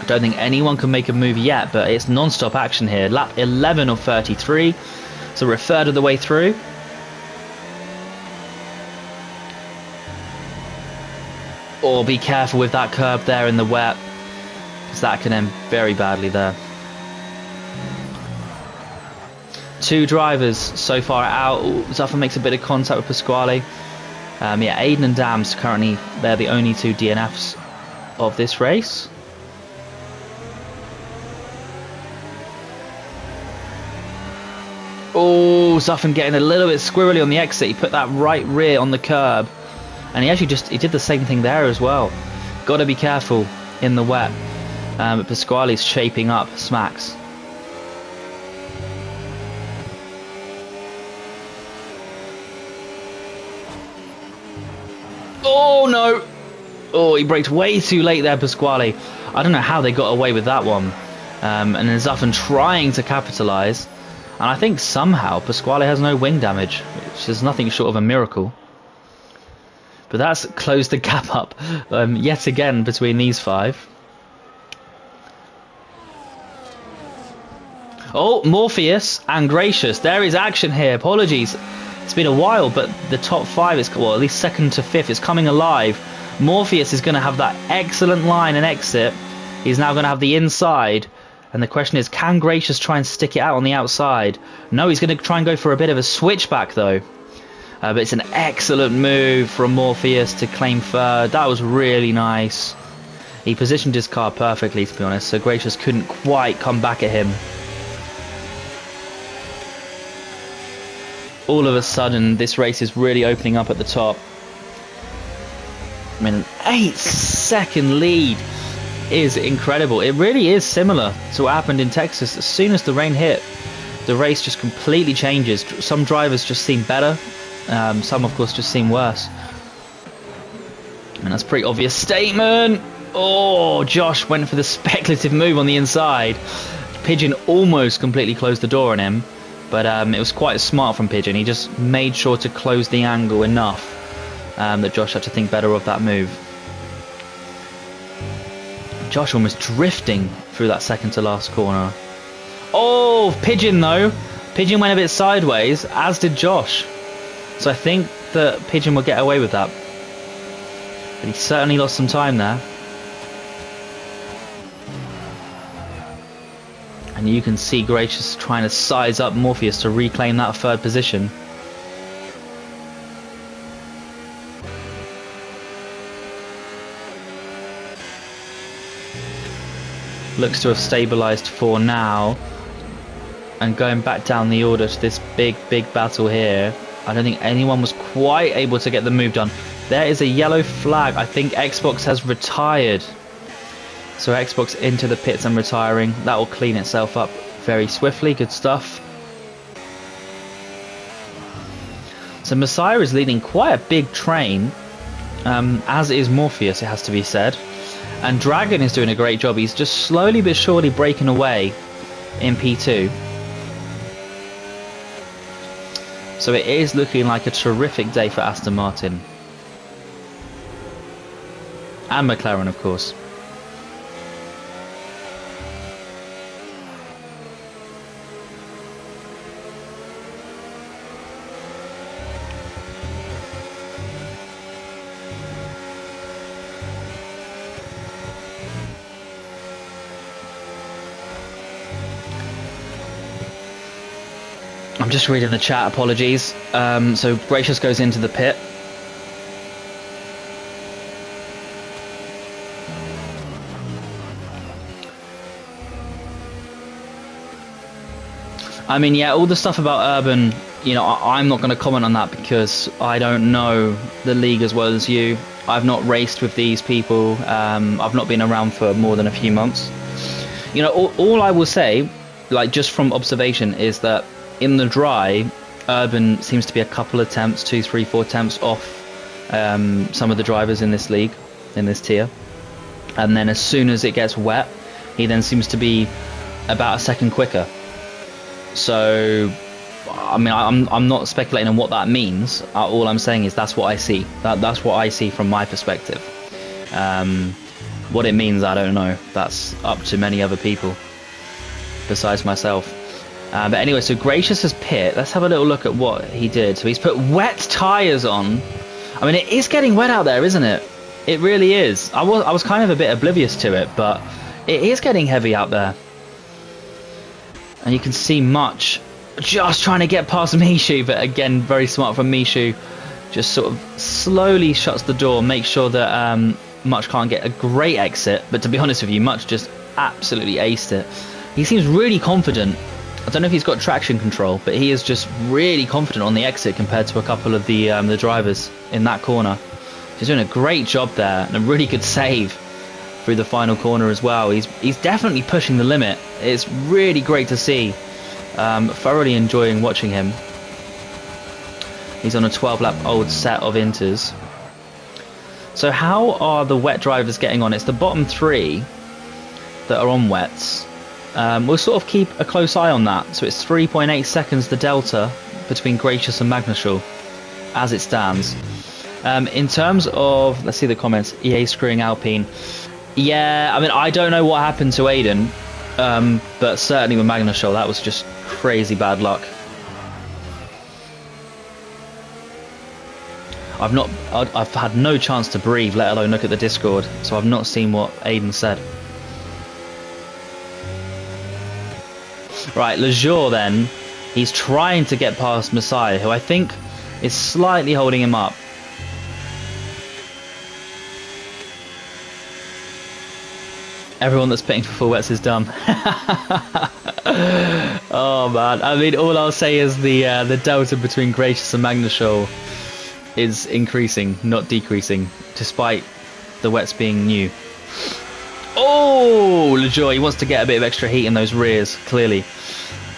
I don't think anyone can make a move yet, but it's non-stop action here. Lap 11 of 33. So we're a third of the way through. Oh, be careful with that curb there in the wet, because that can end very badly there. 2 drivers so far out. Zuffen makes a bit of contact with Pasquale. Yeah, Aiden and Dams currently, they're the only 2 DNFs of this race. Oh, Zuffin getting a little bit squirrely on the exit. He put that right rear on the curb. And he actually he did the same thing there as well. Got to be careful in the wet. But Pasquale's shaping up smacks. Oh no! Oh, he braked way too late there, Pasquale. I don't know how they got away with that one. And then Zuffin trying to capitalise. And I think somehow Pasquale has no wing damage, which is nothing short of a miracle. But that's closed the gap up yet again between these five. Oh, Morpheus and Gracious. There is action here. Apologies. It's been a while, but the top five is, well, at least second to fifth is coming alive. Morpheus is going to have that excellent line and exit. He's now going to have the inside. And the question is, can Gracious try and stick it out on the outside? No, he's going to try and go for a bit of a switchback, though. But it's an excellent move from Morpheus to claim third. That was really nice. He positioned his car perfectly, to be honest, so Gracious couldn't quite come back at him. All of a sudden, this race is really opening up at the top. I mean, an 8-second lead is incredible. It really is similar to what happened in Texas. As soon as the rain hit, the race just completely changes. Some drivers just seem better. Some, of course, just seem worse. And that's a pretty obvious statement. Oh, Josh went for the speculative move on the inside. Pigeon almost completely closed the door on him. But it was quite smart from Pigeon. He just made sure to close the angle enough that Josh had to think better of that move. Josh almost drifting through that second to last corner. Oh, Pigeon though. Pigeon went a bit sideways, as did Josh. So I think that Pigeon will get away with that. But he certainly lost some time there. And you can see Gracious trying to size up Morpheus to reclaim that third position. Looks to have stabilised for now. And going back down the order to this big battle here. I don't think anyone was quite able to get the move done. There is a yellow flag. I think Xbox has retired. So Xbox into the pits and retiring. That will clean itself up very swiftly. Good stuff. So Messiah is leading quite a big train. As is Morpheus, it has to be said. And Dragon is doing a great job. He's just slowly but surely breaking away in P2. So it is looking like a terrific day for Aston Martin. And McLaren, of course. I'm just reading the chat, apologies. So Gracious goes into the pit. I mean, yeah, all the stuff about Urban, you know, I'm not going to comment on that because I don't know the league as well as you. I've not raced with these people. I've not been around for more than a few months. You know, all I will say, like just from observation, is that in the dry, Urban seems to be a couple attempts, 2, 3, 4 attempts off some of the drivers in this league, in this tier. And then as soon as it gets wet, he then seems to be about a second quicker. So, I mean, I'm not speculating on what that means. All I'm saying is that's what I see. That's what I see from my perspective. What it means, I don't know. That's up to many other people besides myself. But anyway, so Gracious has pit. Let's have a little look at what he did. So he's put wet tyres on. I mean, it is getting wet out there, isn't it? It really is. I was kind of a bit oblivious to it, but it is getting heavy out there. And you can see Much just trying to get past Mishu, but again, very smart from Mishu. Just sort of slowly shuts the door, makes sure that Much can't get a great exit. But to be honest with you, Much just absolutely aced it. He seems really confident I don't know if he's got traction control, but he is just really confident on the exit compared to a couple of the drivers in that corner. He's doing a great job there and a really good save through the final corner as well. He's definitely pushing the limit. It's really great to see. Thoroughly enjoying watching him. He's on a 12-lap old set of inters. So how are the wet drivers getting on? It's the bottom 3 that are on wets. We'll sort of keep a close eye on that. So it's 3.8 seconds the delta between Gracious and Magnushall as it stands. In terms of, let's see the comments, EA screwing Alpine. Yeah, I mean, I don't know what happened to Aiden, but certainly with Magnushall, that was just crazy bad luck. I've had no chance to breathe, let alone look at the Discord, so I've not seen what Aiden said. Right, Lejour then, he's trying to get past Messiah, who I think is slightly holding him up. Everyone that's pitting for full wets is dumb. Oh man, I mean, all I'll say is the delta between Gracious and Magnushall is increasing, not decreasing, despite the wets being new. Oh, LeJoy, he wants to get a bit of extra heat in those rears, clearly.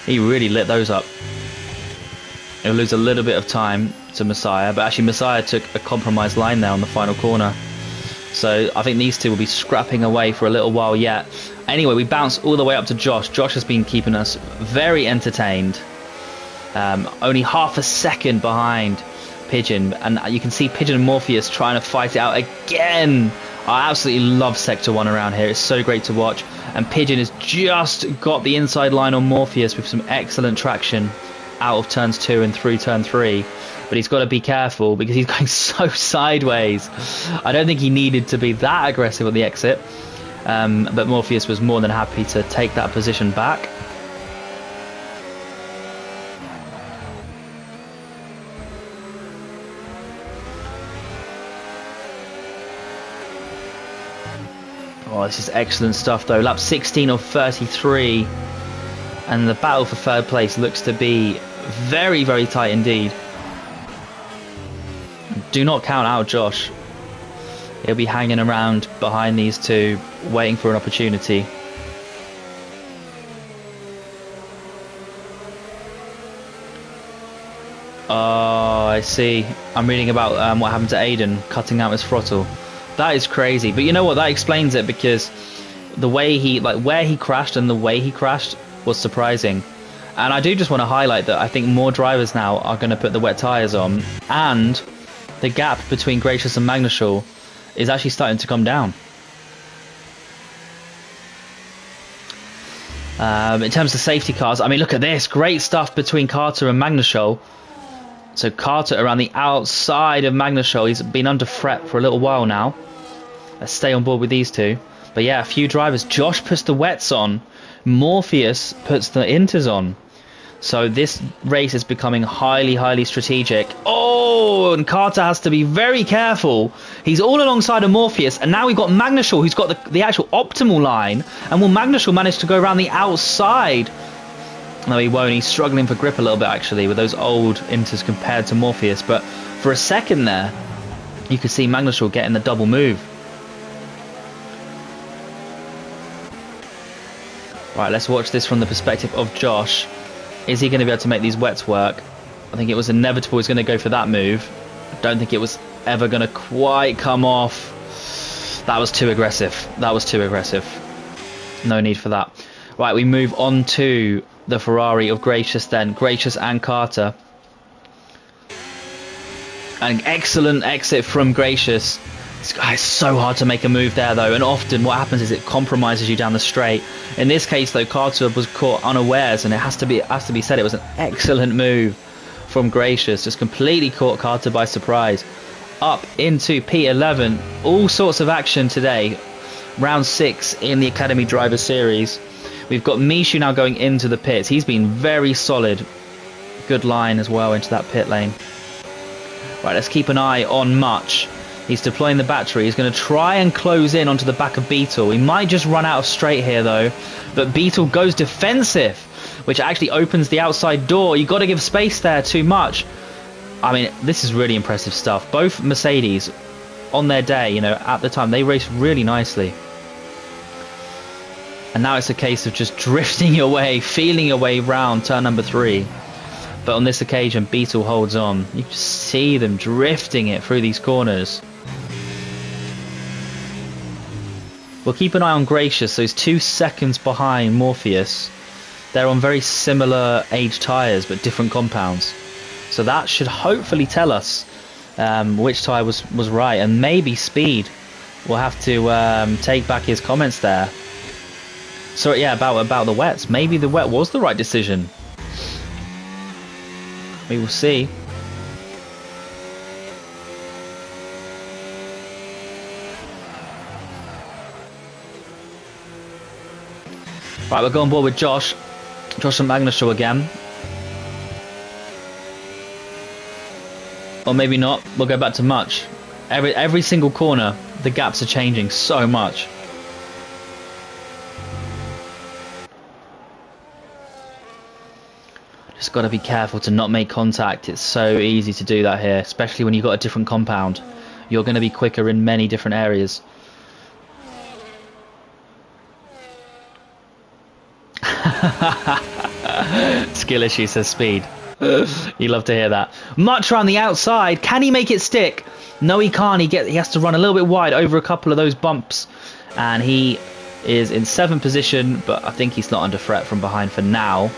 He really lit those up. He'll lose a little bit of time to Messiah, but actually Messiah took a compromised line there on the final corner. So I think these two will be scrapping away for a little while yet. Anyway, we bounce all the way up to Josh. Josh has been keeping us very entertained. Only half a second behind Pigeon, and you can see Pigeon and Morpheus trying to fight it out again. I absolutely love Sector 1 around here. It's so great to watch. And Pigeon has just got the inside line on Morpheus with some excellent traction out of turns 2 and through turn 3. But he's got to be careful because he's going so sideways. I don't think he needed to be that aggressive at the exit. But Morpheus was more than happy to take that position back. Oh, this is excellent stuff though. Lap 16 of 33. And the battle for third place looks to be very, very tight indeed. Do not count out Josh. He'll be hanging around behind these two, waiting for an opportunity. Oh, I see. I'm reading about what happened to Aiden, cutting out his throttle. That is crazy. But you know what? That explains it, because the way he, where he crashed and the way he crashed was surprising. And I do just want to highlight that I think more drivers now are going to put the wet tyres on, and the gap between Gracious and Magnushall is actually starting to come down. In terms of safety cars, I mean, look at this. Great stuff between Carter and Magnushall. So Carter around the outside of Magnushall. He's been under threat for a little while now. Let's stay on board with these two. But yeah, a few drivers. Josh puts the wets on. Morpheus puts the inters on. So this race is becoming highly, highly strategic. Oh, and Carter has to be very careful. He's all alongside of Morpheus, and now we've got Magnushall, who's got the actual optimal line. And will Magnushall manage to go around the outside? No, he won't. He's struggling for grip a little bit, actually, with those old inters compared to Morpheus. But for a second there, you could see Magnushall getting the double move. Right, let's watch this from the perspective of Josh. Is he going to be able to make these wets work? I think it was inevitable he's going to go for that move. I don't think it was ever going to quite come off. That was too aggressive. That was too aggressive. No need for that. Right, we move on to the Ferrari of Gracious then. Gracious and Carter. An excellent exit from Gracious. It's so hard to make a move there though, and often what happens is it compromises you down the straight. In this case though, Carter was caught unawares, and it has to be said, it was an excellent move from Gracious. Just completely caught Carter by surprise. Up into P11. All sorts of action today. Round 6 in the Academy Driver Series. We've got Mishu now going into the pits. He's been very solid. Good line as well into that pit lane. Right, let's keep an eye on Much. He's deploying the battery. He's going to try and close in onto the back of Beetle. He might just run out of straight here, though. But Beetle goes defensive, which actually opens the outside door. You've got to give space there too much. I mean, this is really impressive stuff. Both Mercedes, on their day, you know, at the time, they raced really nicely. And now it's a case of just drifting your way, feeling your way round turn number 3. But on this occasion, Beetle holds on. You just see them drifting it through these corners. We'll keep an eye on Gracious, so he's 2 seconds behind Morpheus. They're on very similar age tyres, but different compounds. So that should hopefully tell us which tyre was right. And maybe Speed will have to take back his comments there. So yeah, about the wets. Maybe the wet was the right decision. We will see. Right, we'll go on board with Josh. Josh and Magnushaw again. Or maybe not. We'll go back to Much. Every single corner, the gaps are changing so much. Just got to be careful to not make contact. It's so easy to do that here, especially when you've got a different compound. You're going to be quicker in many different areas. Skill issue, says Speed. You love to hear that. Much around the outside. Can he make it stick? No, he can't. He has to run a little bit wide over a couple of those bumps. And he is in 7th position, but I think he's not under threat from behind for now.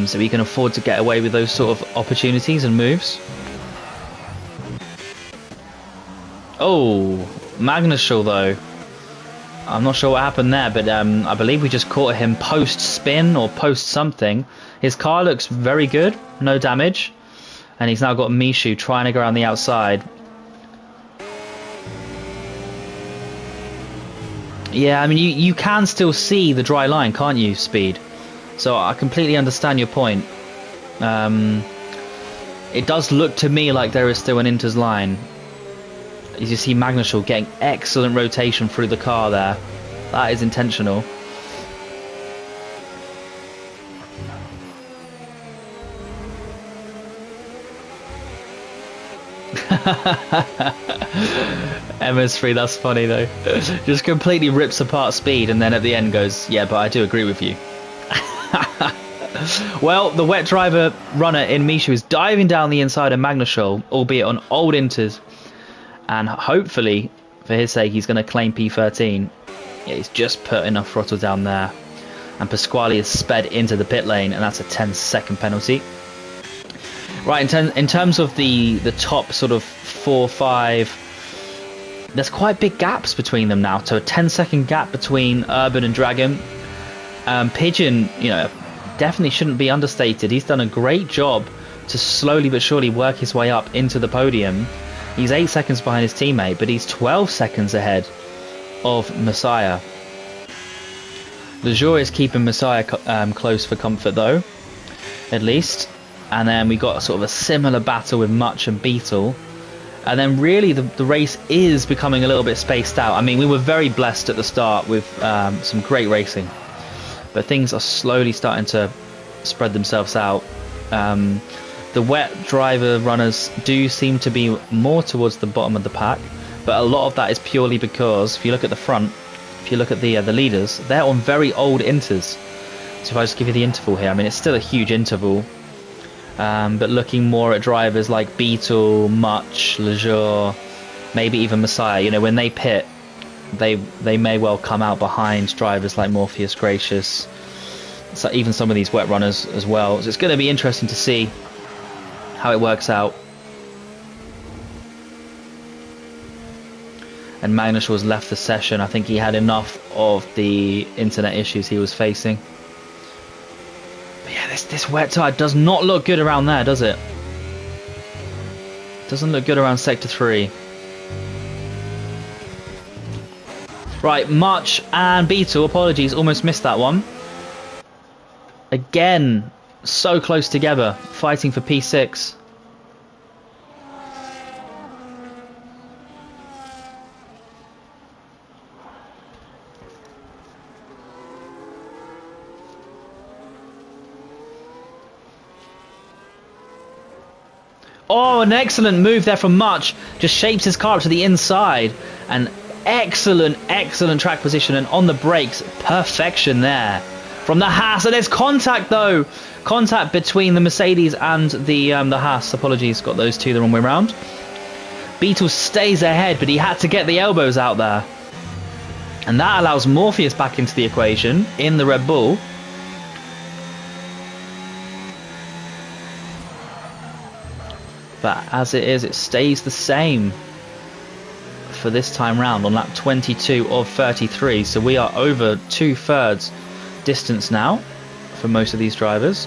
So he can afford to get away with those sort of opportunities and moves. Oh, Magnushaw though. I'm not sure what happened there, but I believe we just caught him post-spin or post-something. His car looks very good, no damage. And he's now got Mishu trying to go around the outside. Yeah, I mean, you can still see the dry line, can't you, Speed? So I completely understand your point. It does look to me like there is still an Inter's line. As you see Magnushaw getting excellent rotation through the car there. That is intentional. MS3, that's funny though. Just completely rips apart Speed and then at the end goes, yeah, but I do agree with you. Well, the wet driver runner in Mishu is diving down the inside of Magnushaw, albeit on old Inters. And hopefully, for his sake, he's going to claim P13. Yeah, he's just put enough throttle down there. And Pasquale is sped into the pit lane, and that's a 10-second penalty. Right, in terms of the top sort of 4, 5, there's quite big gaps between them now. So a 10-second gap between Urban and Dragon. Pigeon, you know, definitely shouldn't be understated. He's done a great job to slowly but surely work his way up into the podium. He's 8 seconds behind his teammate, but he's 12 seconds ahead of Messiah. Lejour is keeping Messiah close for comfort, though, at least. And then we got sort of a similar battle with Much and Beetle. And then really the race is becoming a little bit spaced out. I mean, we were very blessed at the start with some great racing. But things are slowly starting to spread themselves out. The wet driver runners do seem to be more towards the bottom of the pack, but a lot of that is purely because if you look at the front, if you look at the leaders, they're on very old Inters. So if I just give you the interval here, I mean, it's still a huge interval, but looking more at drivers like Beetle, Much, Lejour, maybe even Messiah, you know, when they pit, they may well come out behind drivers like Morpheus, Gracious, so even some of these wet runners as well. So it's going to be interesting to see how it works out. And Magnushaw's left the session. I think he had enough of the internet issues he was facing. But yeah, this wet tire does not look good around there, does it? Doesn't look good around sector 3. Right, Much and Beetle, apologies, almost missed that one. Again, so close together, fighting for P6. Oh, an excellent move there from Much. Just shapes his car up to the inside. And excellent, excellent track position. And on the brakes, perfection there from the Haas. And there's contact, though. Contact between the Mercedes and the Haas. Apologies, got those two the wrong way round. Beetle stays ahead, but he had to get the elbows out there. And that allows Morpheus back into the equation in the Red Bull. But as it is, it stays the same for this time round on lap 22 of 33. So we are over 2/3 distance now for most of these drivers.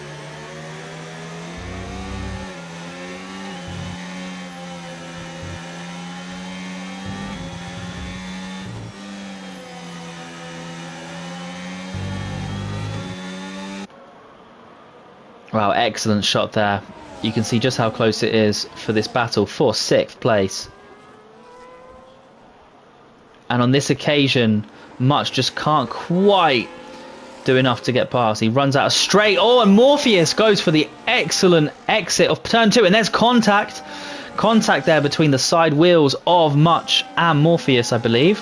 Wow, excellent shot there. You can see just how close it is for this battle for 6th place. And on this occasion, Much just can't quite do enough to get past. He runs out of straight. Oh, and Morpheus goes for the excellent exit of turn 2. And there's contact. Contact there between the side wheels of Much and Morpheus, I believe.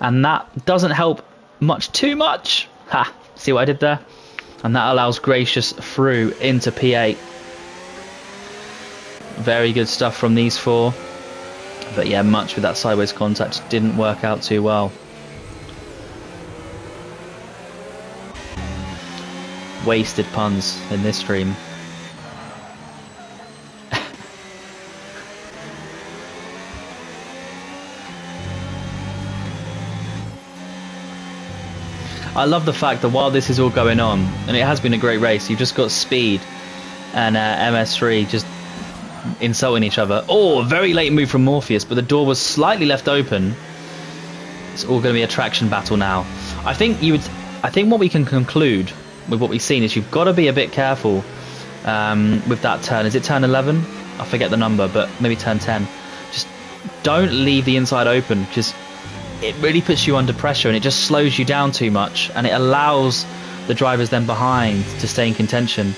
And that doesn't help Much too much. Ha! See what I did there? And that allows Gracious through into P8. Very good stuff from these four. But yeah, Much with that sideways contact didn't work out too well. Wasted puns in this stream. I love the fact that while this is all going on, and it has been a great race, you've just got Speed and MS3 just insulting each other. Oh, a very late move from Morpheus, but the door was slightly left open. It's all going to be a traction battle now. I think what we can conclude with what we've seen is you've got to be a bit careful with that turn. Is it turn 11? I forget the number, but maybe turn 10. Just don't leave the inside open, because it really puts you under pressure and it just slows you down too much, and it allows the drivers then behind to stay in contention.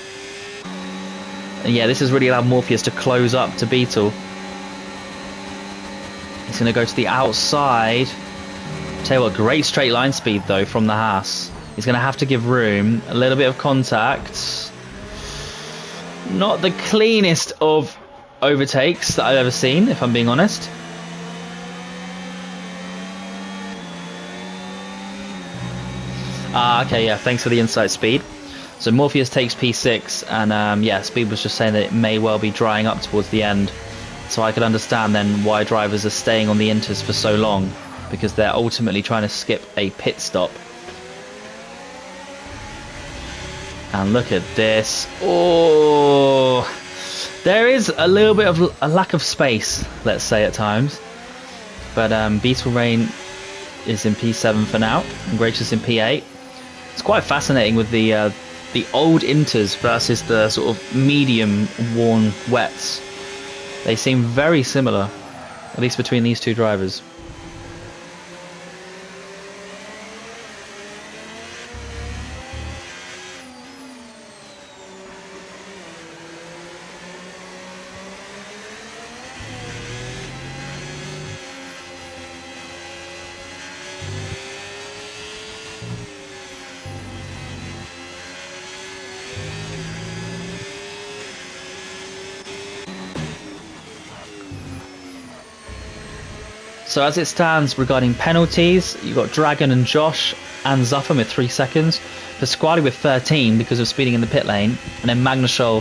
And yeah, this has really allowed Morpheus to close up to Beetle. He's going to go to the outside. Tell you what, great straight line speed though from the Haas. He's going to have to give room. A little bit of contact. Not the cleanest of overtakes that I've ever seen, if I'm being honest. Okay, yeah, thanks for the insight, Speed. So Morpheus takes P6, and yeah, Speed was just saying that it may well be drying up towards the end. So I could understand then why drivers are staying on the inters for so long, because they're ultimately trying to skip a pit stop. And look at this. Oh, there is a little bit of a lack of space, let's say, at times. But Beetle Rain is in P7 for now, and Gracious in P8. It's quite fascinating with the old inters versus the sort of medium worn wets. They seem very similar, at least between these two drivers. So as it stands regarding penalties, you've got Dragon and Josh and Zuffin with 3 seconds. Pasquale with 13 because of speeding in the pit lane. And then Magnusol,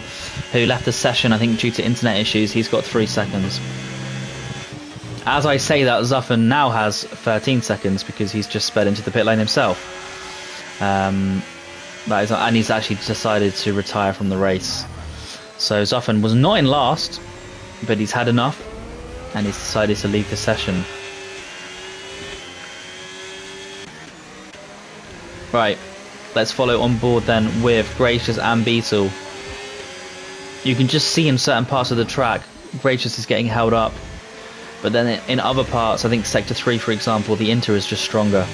who left the session, I think, due to internet issues, he's got 3 seconds. As I say that, Zuffin now has 13 seconds because he's just sped into the pit lane himself. And he's actually decided to retire from the race. So Zuffin was not in last, but he's had enough, and he's decided to leave the session. Right, let's follow on board then with Gracious and Beetle. You can just see in certain parts of the track, Gracious is getting held up. But then in other parts, I think Sector 3 for example, the Inter is just stronger.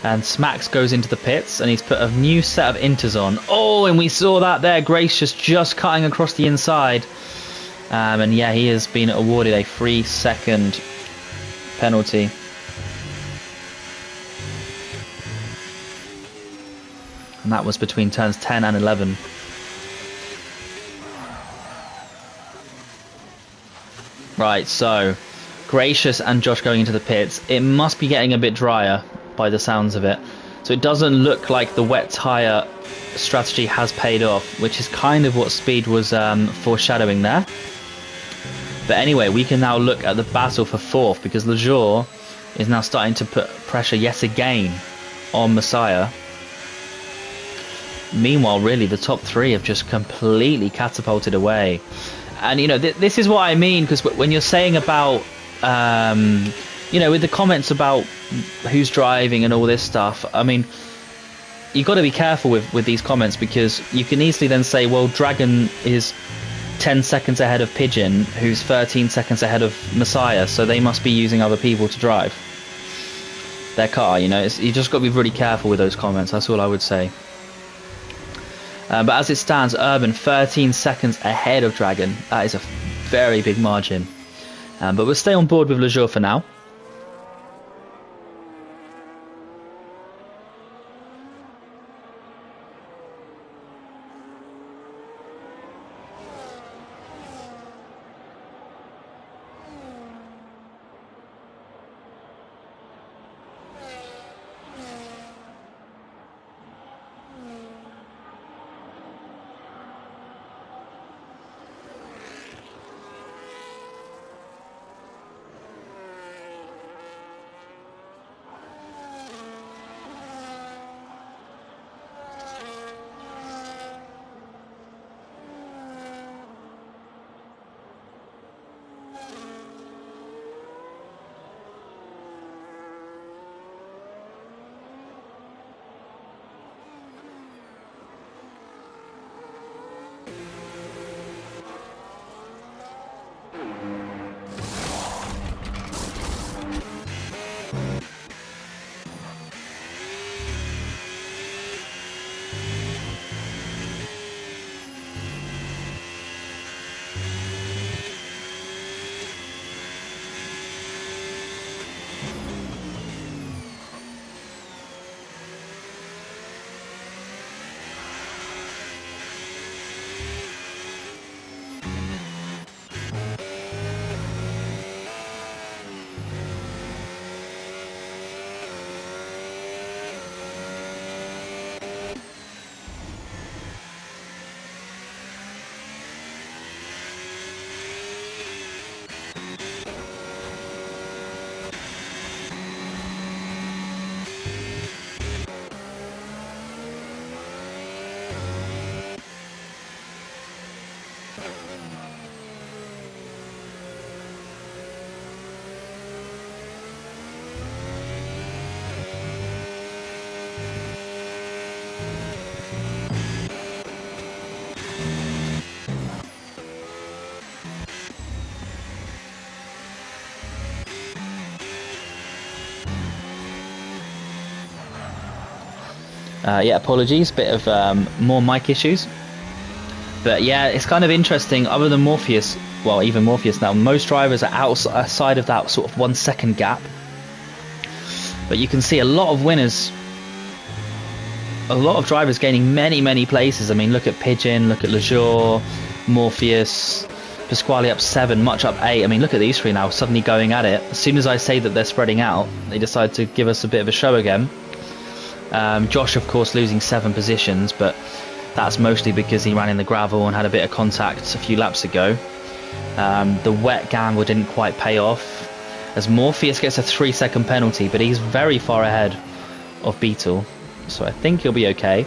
And Smacks goes into the pits, and he's put a new set of inters on. Oh, and we saw that there. Gracious just cutting across the inside. And yeah, he has been awarded a 3-second penalty. And that was between turns 10 and 11. Right, so Gracious and Josh going into the pits. It must be getting a bit drier by the sounds of it. So it doesn't look like the wet tyre strategy has paid off, which is kind of what Speed was foreshadowing there. But anyway, we can now look at the battle for 4th, because Lejour is now starting to put pressure yet again on Messiah. Meanwhile, really, the top 3 have just completely catapulted away. And, you know, this is what I mean, because when you're saying about, you know, with the comments about who's driving and all this stuff, I mean, you've got to be careful with these comments, because you can easily then say, well, Dragon is 10 seconds ahead of Pigeon, who's 13 seconds ahead of Messiah, so they must be using other people to drive their car. You know, you just got to be really careful with those comments. That's all I would say. But as it stands, Urban 13 seconds ahead of Dragon. That is a very big margin. But we'll stay on board with Lejour for now. Yeah, apologies, bit of more mic issues. But yeah, it's kind of interesting. Other than Morpheus, well, even Morpheus now, most drivers are outside of that sort of 1 second gap. But you can see a lot of winners, a lot of drivers gaining many places. I mean, look at Pigeon, look at Lejour, Morpheus, Pasquale up 7, Much up 8. I mean, look at these 3 now suddenly going at it. As soon as I say that they're spreading out, they decide to give us a bit of a show again. Josh, of course, losing 7 positions, but that's mostly because he ran in the gravel and had a bit of contact a few laps ago. The wet gamble didn't quite pay off, as Morpheus gets a 3-second penalty, but he's very far ahead of Beetle, so I think he'll be okay.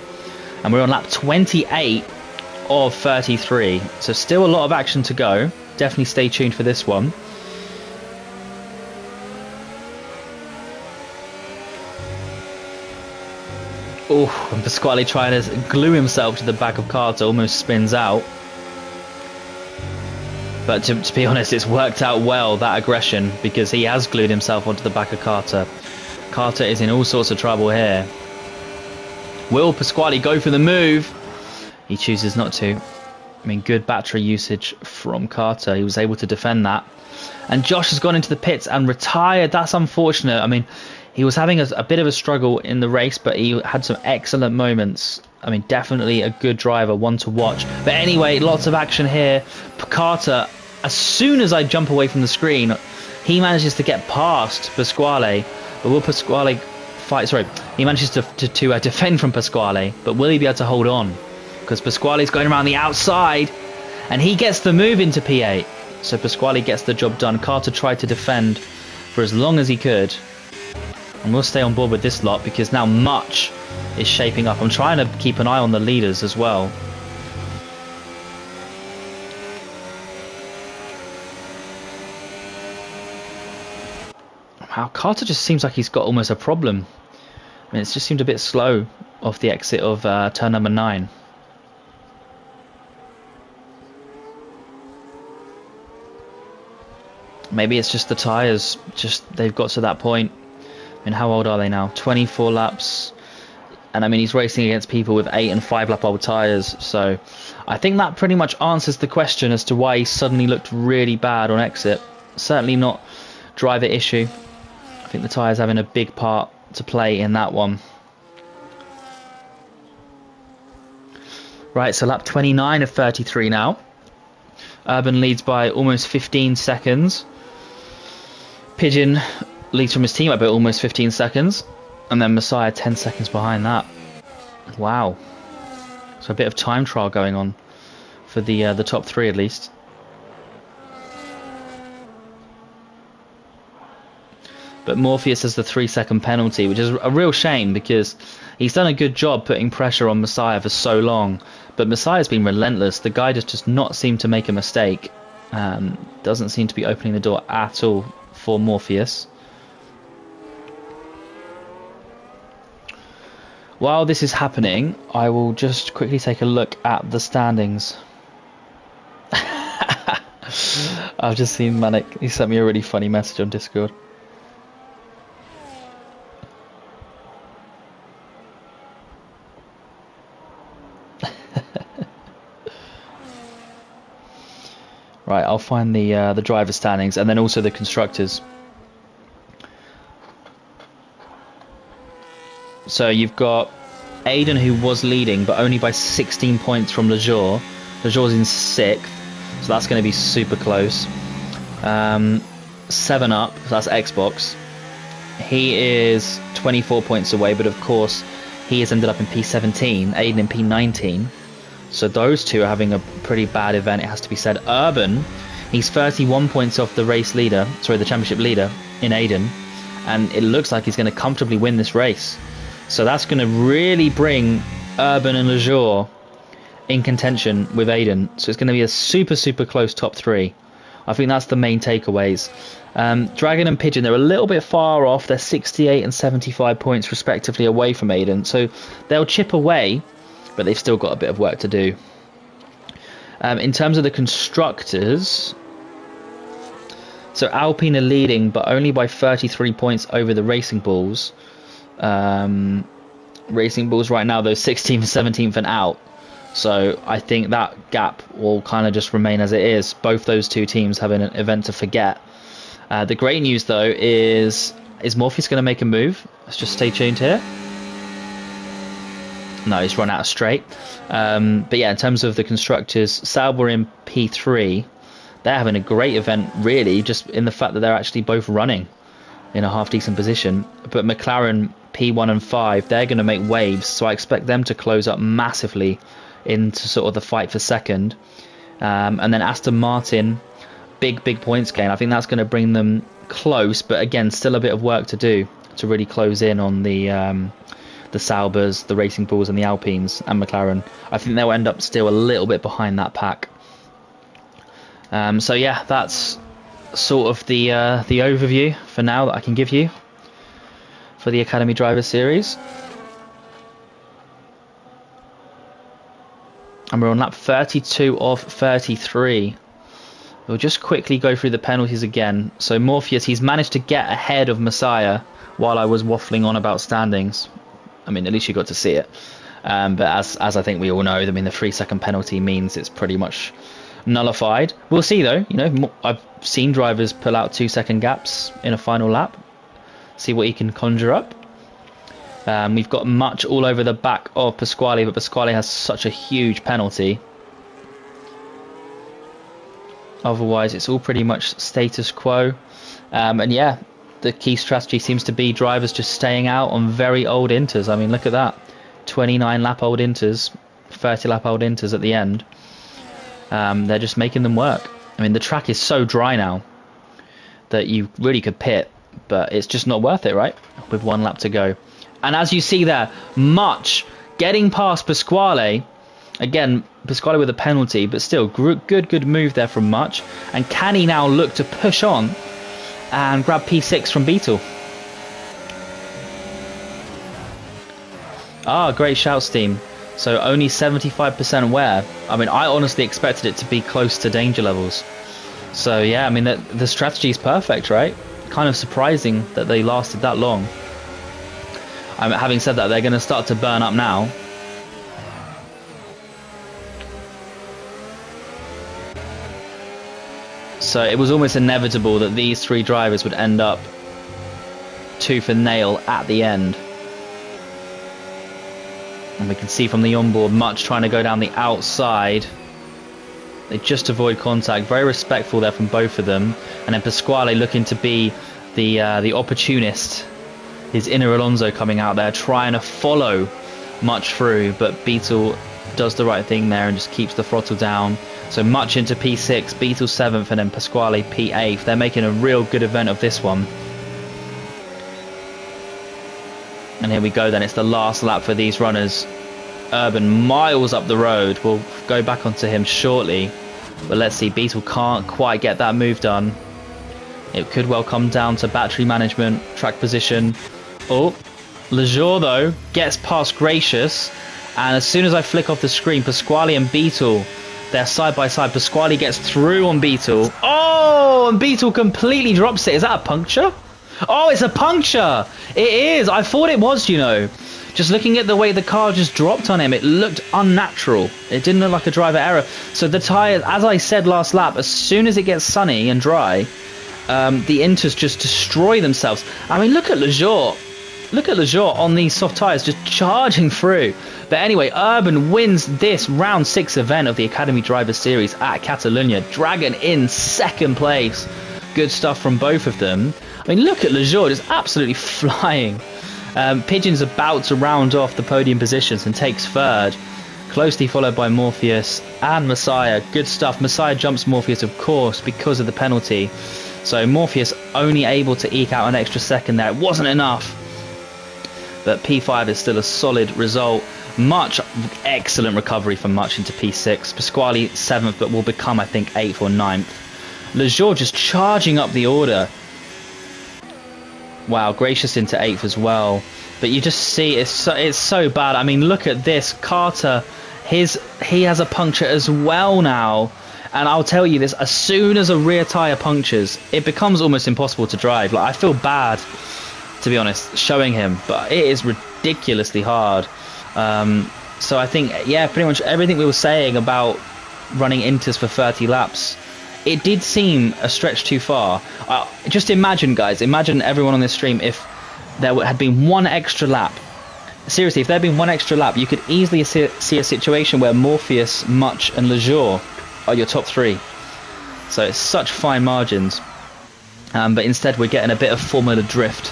And we're on lap 28 of 33, so still a lot of action to go. Definitely stay tuned for this one. Oh, and Pasquale trying to glue himself to the back of Carter, almost spins out. But to be honest, it's worked out well, that aggression, because he has glued himself onto the back of Carter. Carter is in all sorts of trouble here. Will Pasquale go for the move? He chooses not to. I mean, good battery usage from Carter. He was able to defend that. And Josh has gone into the pits and retired. That's unfortunate. I mean, he was having a bit of a struggle in the race, but he had some excellent moments. I mean, definitely a good driver, one to watch. But anyway, lots of action here. Carter, as soon as I jump away from the screen, he manages to get past Pasquale. But will Pasquale fight? Sorry, he manages to defend from Pasquale. But will he be able to hold on? Because Pasquale's going around the outside, and he gets the move into P8. So Pasquale gets the job done. Carter tried to defend for as long as he could. And we'll stay on board with this lot because now much is shaping up. I'm trying to keep an eye on the leaders as well. Wow, Carter just seems like he's got almost a problem. I mean, it's just seemed a bit slow off the exit of turn number 9. Maybe it's just the tyres, they've got to that point. I mean, how old are they now? 24 laps. And I mean, he's racing against people with 8 and 5 lap old tyres. So I think that pretty much answers the question as to why he suddenly looked really bad on exit. Certainly not driver issue. I think the tyres having a big part to play in that one. Right, so lap 29 of 33 now. Urban leads by almost 15 seconds. Pigeon leads from his team by almost 15 seconds. And then Messiah 10 seconds behind that. Wow. So a bit of time trial going on for the top 3 at least. But Morpheus has the 3-second penalty, which is a real shame because he's done a good job putting pressure on Messiah for so long. But Messiah's been relentless. The guy just does not seem to make a mistake. Doesn't seem to be opening the door at all for Morpheus. While this is happening, I will just quickly take a look at the standings. I've just seen Manic. He sent me a really funny message on Discord. Right, I'll find the driver standings and then also the constructors. So you've got Aiden, who was leading, but only by 16 points from Lejour. Lejour's in 6th, so that's going to be super close. 7 Up, so that's Xbox. He is 24 points away, but of course he has ended up in P17, Aiden in P19. So those two are having a pretty bad event, it has to be said. Urban, he's 31 points off the race leader, sorry, the championship leader in Aiden, and it looks like he's going to comfortably win this race. So that's going to really bring Urban and Lejour in contention with Aiden. So it's going to be a super, super close top 3. I think that's the main takeaways. Dragon and Pigeon, they're a little bit far off. They're 68 and 75 points respectively away from Aiden. So they'll chip away, but they've still got a bit of work to do. In terms of the constructors, so Alpine are leading, but only by 33 points over the Racing Bulls. Racing Bulls right now, though, 16th, 17th and out. So I think that gap will kind of just remain as it is. Both those two teams have an event to forget. The great news, though, is Morpheus going to make a move? Let's just stay tuned here. No, he's run out of straight. But yeah, in terms of the constructors, Sauber in P3. They're having a great event, really, just in the fact that they're actually both running in a half-decent position. But McLaren, P1 and 5, they're going to make waves, so I expect them to close up massively into sort of the fight for second. And then Aston Martin, big points gain. I think that's going to bring them close, but again, still a bit of work to do to really close in on the Saubers, the Racing Bulls and the Alpines and McLaren. I think they'll end up still a little bit behind that pack. So yeah, that's sort of the overview for now that I can give you for the Academy Driver Series. And we're on lap 32 of 33. We'll just quickly go through the penalties again. So Morpheus, he's managed to get ahead of Messiah while I was waffling on about standings. I mean, at least you got to see it. But as I think we all know, I mean, the 3-second penalty means it's pretty much nullified. We'll see, though. You know, I've seen drivers pull out 2-second gaps in a final lap. See what he can conjure up. We've got much all over the back of Pasquale, but Pasquale has such a huge penalty. Otherwise, it's all pretty much status quo. And yeah, the key strategy seems to be drivers just staying out on very old inters. I mean, look at that. 29 lap old inters, 30 lap old inters at the end. They're just making them work. I mean, the track is so dry now that you really could pit, but it's just not worth it, right? With 1 lap to go. And as you see there, Much getting past Pasquale. Again, Pasquale with a penalty, but still good move there from Much. And can he now look to push on and grab P6 from Beetle? Ah, great shout, Steam. So only 75% wear. I mean, I honestly expected it to be close to danger levels. So yeah, I mean, the strategy is perfect, right? Kind of surprising that they lasted that long. Having said that, they're going to start to burn up now. So it was almost inevitable that these 3 drivers would end up tooth and nail at the end. And we can see from the onboard, Much trying to go down the outside. They just avoid contact. Very respectful there from both of them. And then Pasquale looking to be the opportunist. His inner Alonso coming out there, trying to follow Much through. But Beetle does the right thing there and just keeps the throttle down. So Much into P6, Beetle 7th, and then Pasquale P8th. They're making a real good event of this one. And here we go then, it's the last lap for these runners. Urban miles up the road. We'll go back onto him shortly. But let's see, Beetle can't quite get that move done. It could well come down to battery management, track position. Oh, Lejour though gets past Gracious. And as soon as I flick off the screen, Pasquale and Beetle, they're side by side. Pasquale gets through on Beetle. Oh, and Beetle completely drops it. Is that a puncture? Oh, it's a puncture. It is. I thought it was, you know. Just looking at the way the car just dropped on him, it looked unnatural. It didn't look like a driver error. So the tyres, as I said last lap, as soon as it gets sunny and dry, the inters just destroy themselves. I mean, look at Lejour. Look at Lejour on these soft tyres just charging through. But anyway, Urban wins this round 6 event of the Academy Driver Series at Catalunya. Dragon in 2nd place. Good stuff from both of them. I mean, look at Lejour just absolutely flying. Pigeon's about to round off the podium positions and takes 3rd. Closely followed by Morpheus and Messiah. Good stuff. Messiah jumps Morpheus, of course, because of the penalty. So Morpheus only able to eke out an extra second there. It wasn't enough. But P5 is still a solid result. Much excellent recovery from Much into P6. Pasquale 7th, but will become, I think, 8th or 9th. Lejour just charging up the order. Wow, Gracious into 8th as well. But you just see it's so bad. I mean, look at this. Carter, he has a puncture as well now. And I'll tell you this, as soon as a rear tyre punctures, it becomes almost impossible to drive. Like, I feel bad, to be honest, showing him. But it is ridiculously hard. So I think, yeah, pretty much everything we were saying about running inters for 30 laps, it did seem a stretch too far. Just imagine, guys, imagine everyone on this stream, if there had been 1 extra lap. Seriously, if there had been 1 extra lap, you could easily see a situation where Morpheus, Much, and Lejour are your top 3. So it's such fine margins. But instead, we're getting a bit of Formula drift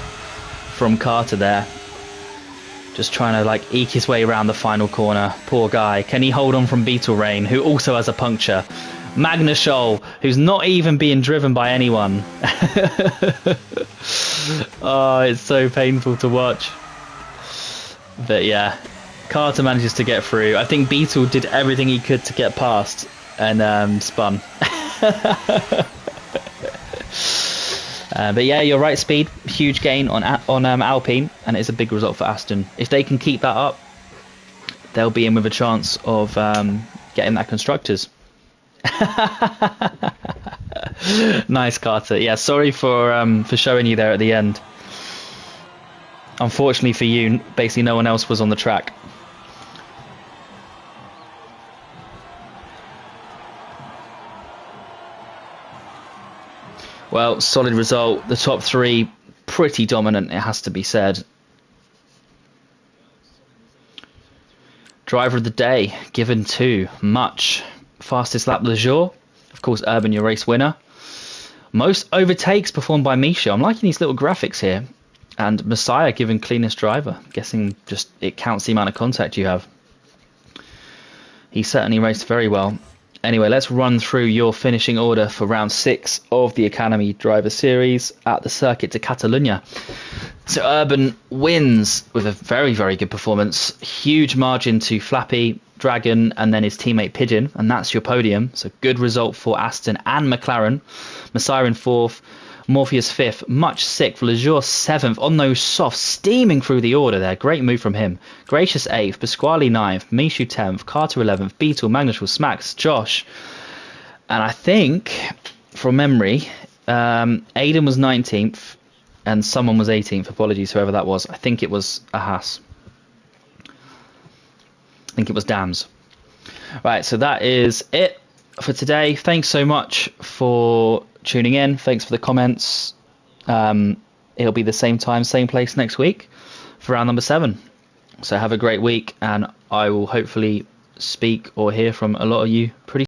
from Carter there. Just trying to, like, eke his way around the final corner. Poor guy. Can he hold on from Beetle Rain, who also has a puncture? Magnushoal, who's not even being driven by anyone. Oh, it's so painful to watch. But yeah, Carter manages to get through. I think Beetle did everything he could to get past and spun. But yeah, you're right, Speed. Huge gain on Alpine, and it's a big result for Aston. If they can keep that up, they'll be in with a chance of getting that Constructors. Nice, Carter. Yeah, sorry for showing you there at the end. Unfortunately for you, basically no one else was on the track. Well, solid result. The top three, pretty dominant, it has to be said. Driver of the day, given to Much. Fastest lap Le Jour. Of course, Urban, your race winner. Most overtakes performed by Misha. I'm liking these little graphics here. And Messiah given cleanest driver. Guessing just it counts the amount of contact you have. He certainly raced very well. Anyway, let's run through your finishing order for round 6 of the Academy Driver Series at the Circuit de Catalunya. So Urban wins with a very, very good performance. Huge margin to Flappy, Dragon, and then his teammate Pigeon. And that's your podium. So good result for Aston and McLaren. Messiah in 4th. Morpheus 5th, Much 6th, Le Jour 7th on those softs, steaming through the order there. Great move from him. Gracious 8th, Pasquale 9th, Mishu 10th, Carter 11th, Beetle, Magnus Smacks, Josh. And I think, from memory, Aiden was 19th and someone was 18th. Apologies, whoever that was. I think it was a Haas. I think it was Dams. Right, so that is it for today. Thanks so much for tuning in. Thanks for the comments. It'll be the same time, same place next week for round number 7. So have a great week, and I will hopefully speak or hear from a lot of you pretty